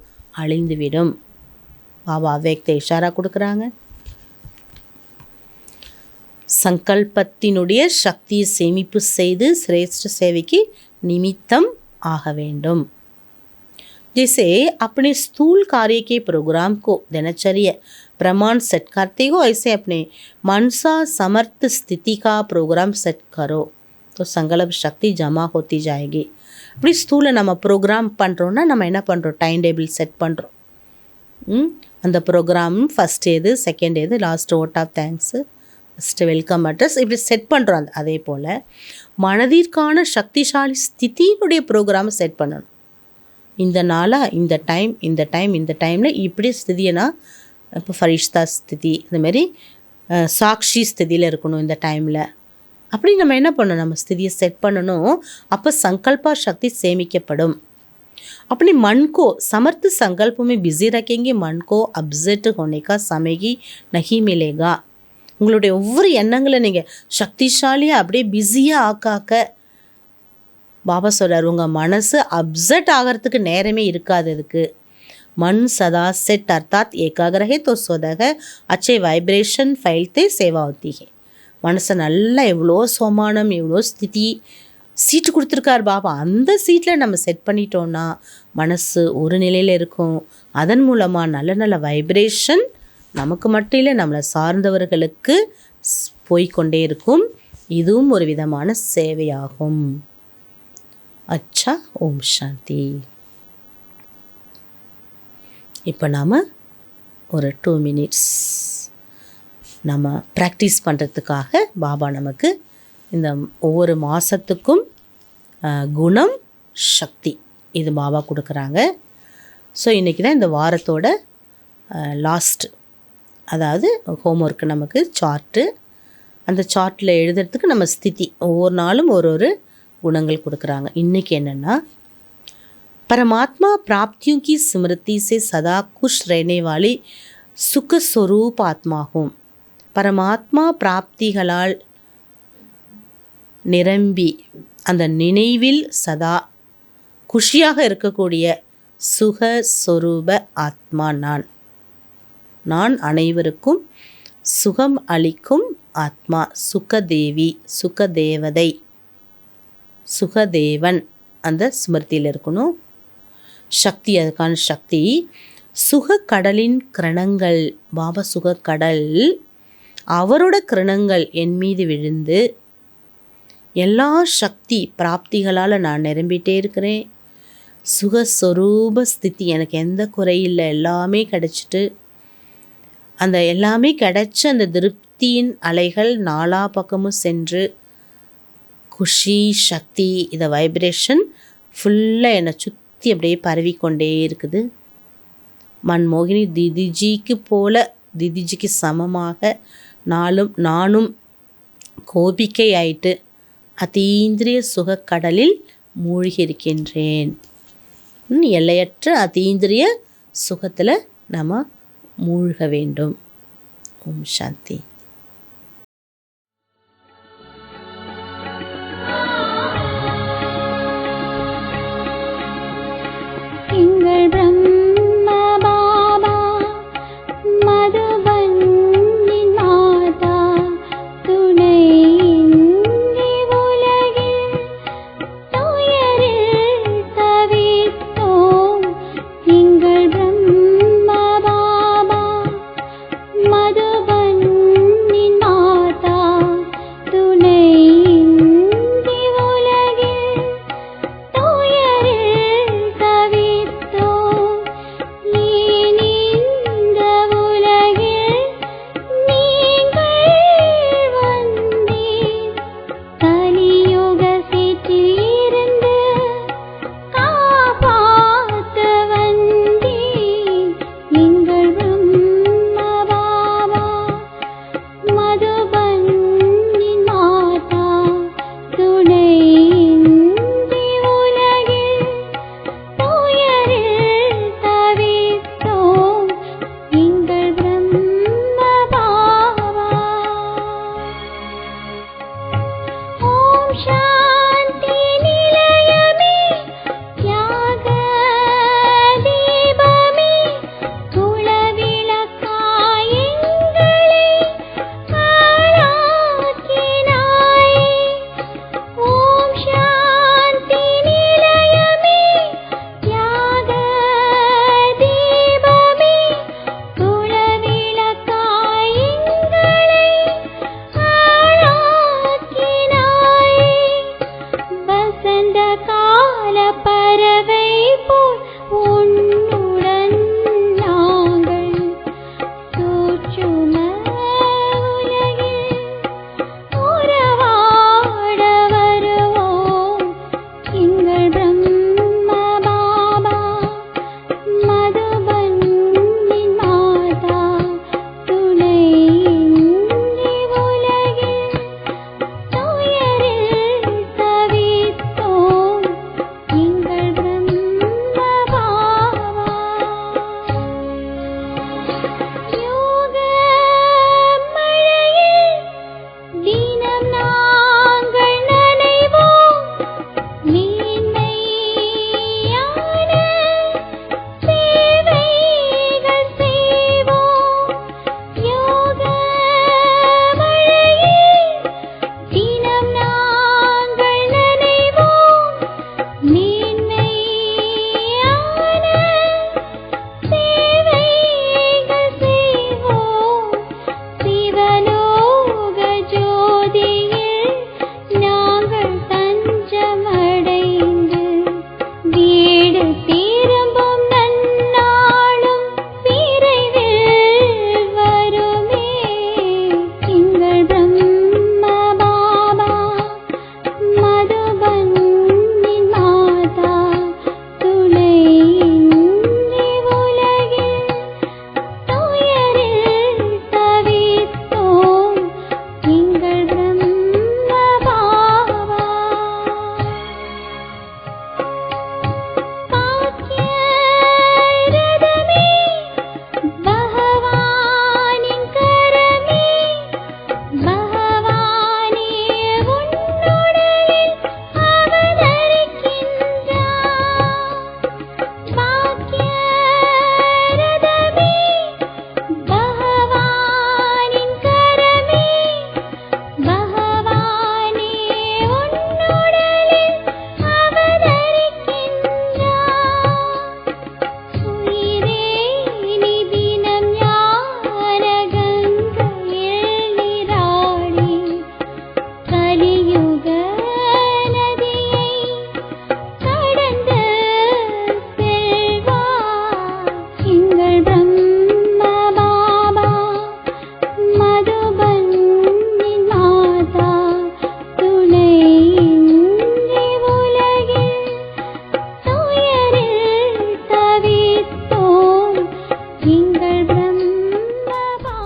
அழிந்துவிடும்। பாபா அவ்வேக்த இஷாரா கொடுக்குறாங்க, संकल्पத்தினுடைய சக்தியை சேமிப்பு செய்து श्रेष्ठ சேவைக்கு நிமித்தம் ஆக வேண்டும்। जैसे अपने स्थूल कार्य के प्रोग्राम को दिनचर्या प्रमाण सेट करते हो, ऐसे अपने मनसा समर्थ स्थिति का प्रोग्राम सेट करो तो संकल्प शक्ति जमा होती जाएगी। அப்படி ஸ்தூல நம்ம ப்ரோக்ராம் பண்ணுறோன்னா நம்ம என்ன பண்ணுறோம், டைம் டேபிள் செட் பண்ணுறோம், அந்த ப்ரோக்ராம் ஃபஸ்ட் எது, செகண்ட் எது, last vote of thanks, first welcome address, இப்படி செட் பண்ணுறோம். அதே போல் மனதிற்கான சக்திசாலி ஸ்திதியினுடைய ப்ரோக்ராமை செட் பண்ணணும். இந்த நாளாக இந்த டைமில் இப்படி ஸ்திதினா, இப்போ ஃபரிஷ்தா ஸ்திதி, இந்தமாரி சாக்ஷி ஸ்திதியில் இருக்கணும் இந்த டைமில். அப்படி நம்ம என்ன பண்ணணும், நம்ம ஸ்திதியை செட் பண்ணணும். அப்போ சங்கல்பா சக்தி சேமிக்கப்படும். अपने मन को समर्थ संकल्प में बिजी रखेंगे, मन को अपसेट होने का समय ही नहीं मिलेगा. உங்களுடைய ஒவ்வொரு எண்ணங்களை நீங்கள் சக்திசாலியாக அப்படியே பிஸியாக ஆக்காக்க பாபா சொல்கிறார், உங்கள் மனசு அப்செட் ஆகிறதுக்கு நேரமே இருக்காது. அதுக்கு मन सदा सेट अर्थात एकाग्र है तो स्वतः अच्छे वाइब्रेशन फैलते सेवा होती है. மனசை நல்லா எவ்வளோ சோமானம், எவ்வளோ ஸ்திதி சீட்டு கொடுத்துருக்கார் பாபா, அந்த சீட்டில் நம்ம செட் பண்ணிட்டோன்னா மனசு ஒரு நிலையில் இருக்கும். அதன் மூலமாக நல்ல நல்ல வைப்ரேஷன் நமக்கு மட்டும் இல்லை, நம்மளை சார்ந்தவர்களுக்கு போய்கொண்டே இருக்கும். இதுவும் ஒரு விதமான சேவையாகும். அச்சா, ஓம் சாந்தி. இப்போ நாம் ஒரு 2 minutes நம்ம ப்ராக்டிஸ் பண்ணுறதுக்காக பாபா நமக்கு இந்த ஒவ்வொரு மாதத்துக்கும் குணம் சக்தி இது பாபா கொடுக்குறாங்க. ஸோ இன்றைக்கி தான் இந்த வாரத்தோட லாஸ்ட், அதாவது ஹோம்ஒர்க்கு நமக்கு சார்ட்டு, அந்த சார்ட்டில் எழுதுறதுக்கு நம்ம ஸ்திதி ஒவ்வொரு நாளும் ஒரு ஒரு குணங்கள் கொடுக்குறாங்க. இன்றைக்கி என்னென்னா, परमात्मा प्राप्तियों की स्मृति से सदा खुश रहने वाली सुख स्वरूप आत्मा हूँ. परमात्मा प्राप्तिகளால் நிரம்பி அந்த நினைவில் சதா குஷியாக இருக்கக்கூடிய சுக ஸ்வரூப ஆத்மா நான் அனைவருக்கும் சுகம் அளிக்கும் ஆத்மா. சுகதேவி, சுகதேவதை, சுகதேவன் அந்த ஸ்மிருதியில் இருக்கணும். சக்தி, அதுக்கான சக்தி சுகக்கடலின் கிரணங்கள், பாபா சுகக்கடல், அவரோட கிரணங்கள் என் மீது விழுந்து எல்லா சக்தி பிராப்திகளால் நான் நிரம்பிட்டே இருக்கிறேன். சுகஸ்வரூப ஸ்திதி, எனக்கு எந்த குறையில்லை, எல்லாமே கிடச்சிட்டு அந்த எல்லாமே கிடச்ச அந்த திருப்தியின் அலைகள் நாலா பக்கமும் சென்று குஷி சக்தி இதை வைப்ரேஷன் ஃபுல்லாக என்னை சுற்றி அப்படியே பரவிக்கொண்டே இருக்குது. மன்மோகினி திதிஜிக்கு போல, திதிஜிக்கு சமமாக நானும் கோபிக்கை ஆயிட்டு அதீந்திரிய சுகக்கடலில் மூழ்கி இருக்கின்றேன். எல்லையற்ற அதீந்திரிய சுகத்தில் நம்ம மூழ்க வேண்டும். ஓம் சாந்தி. பறவை போல் உன்னுடன் நாங்கள் திரும்பும் நன்னாளும் விரைவில் வருமே. எங்கள் பிரம்ம பாபா மதுபனின் மாதா துணையின்றி உலகில் துயரில் தவித்தோம். எங்கள் பிரம்ம பாபா பாக்கியரதமே பகவானின் கரமே. பகவானே உன்னுடலில் அவதரிக்கின்றார். பாக்கியரதமே பகவானின் கரமே. பகவானே உன்னுடலில் அவதரிக்கின்றார். உயிரே நீ தினம் ஞான கங்கையில் நீராடி கலியுக நதியை கடந்து செல்வாய். எங்கள் பிரம்ம பாபா மதுபனின் மாதா துணையின்றி உலகில் துயரில் தவித்தோம். எங்கள் பிரம்ம பாபா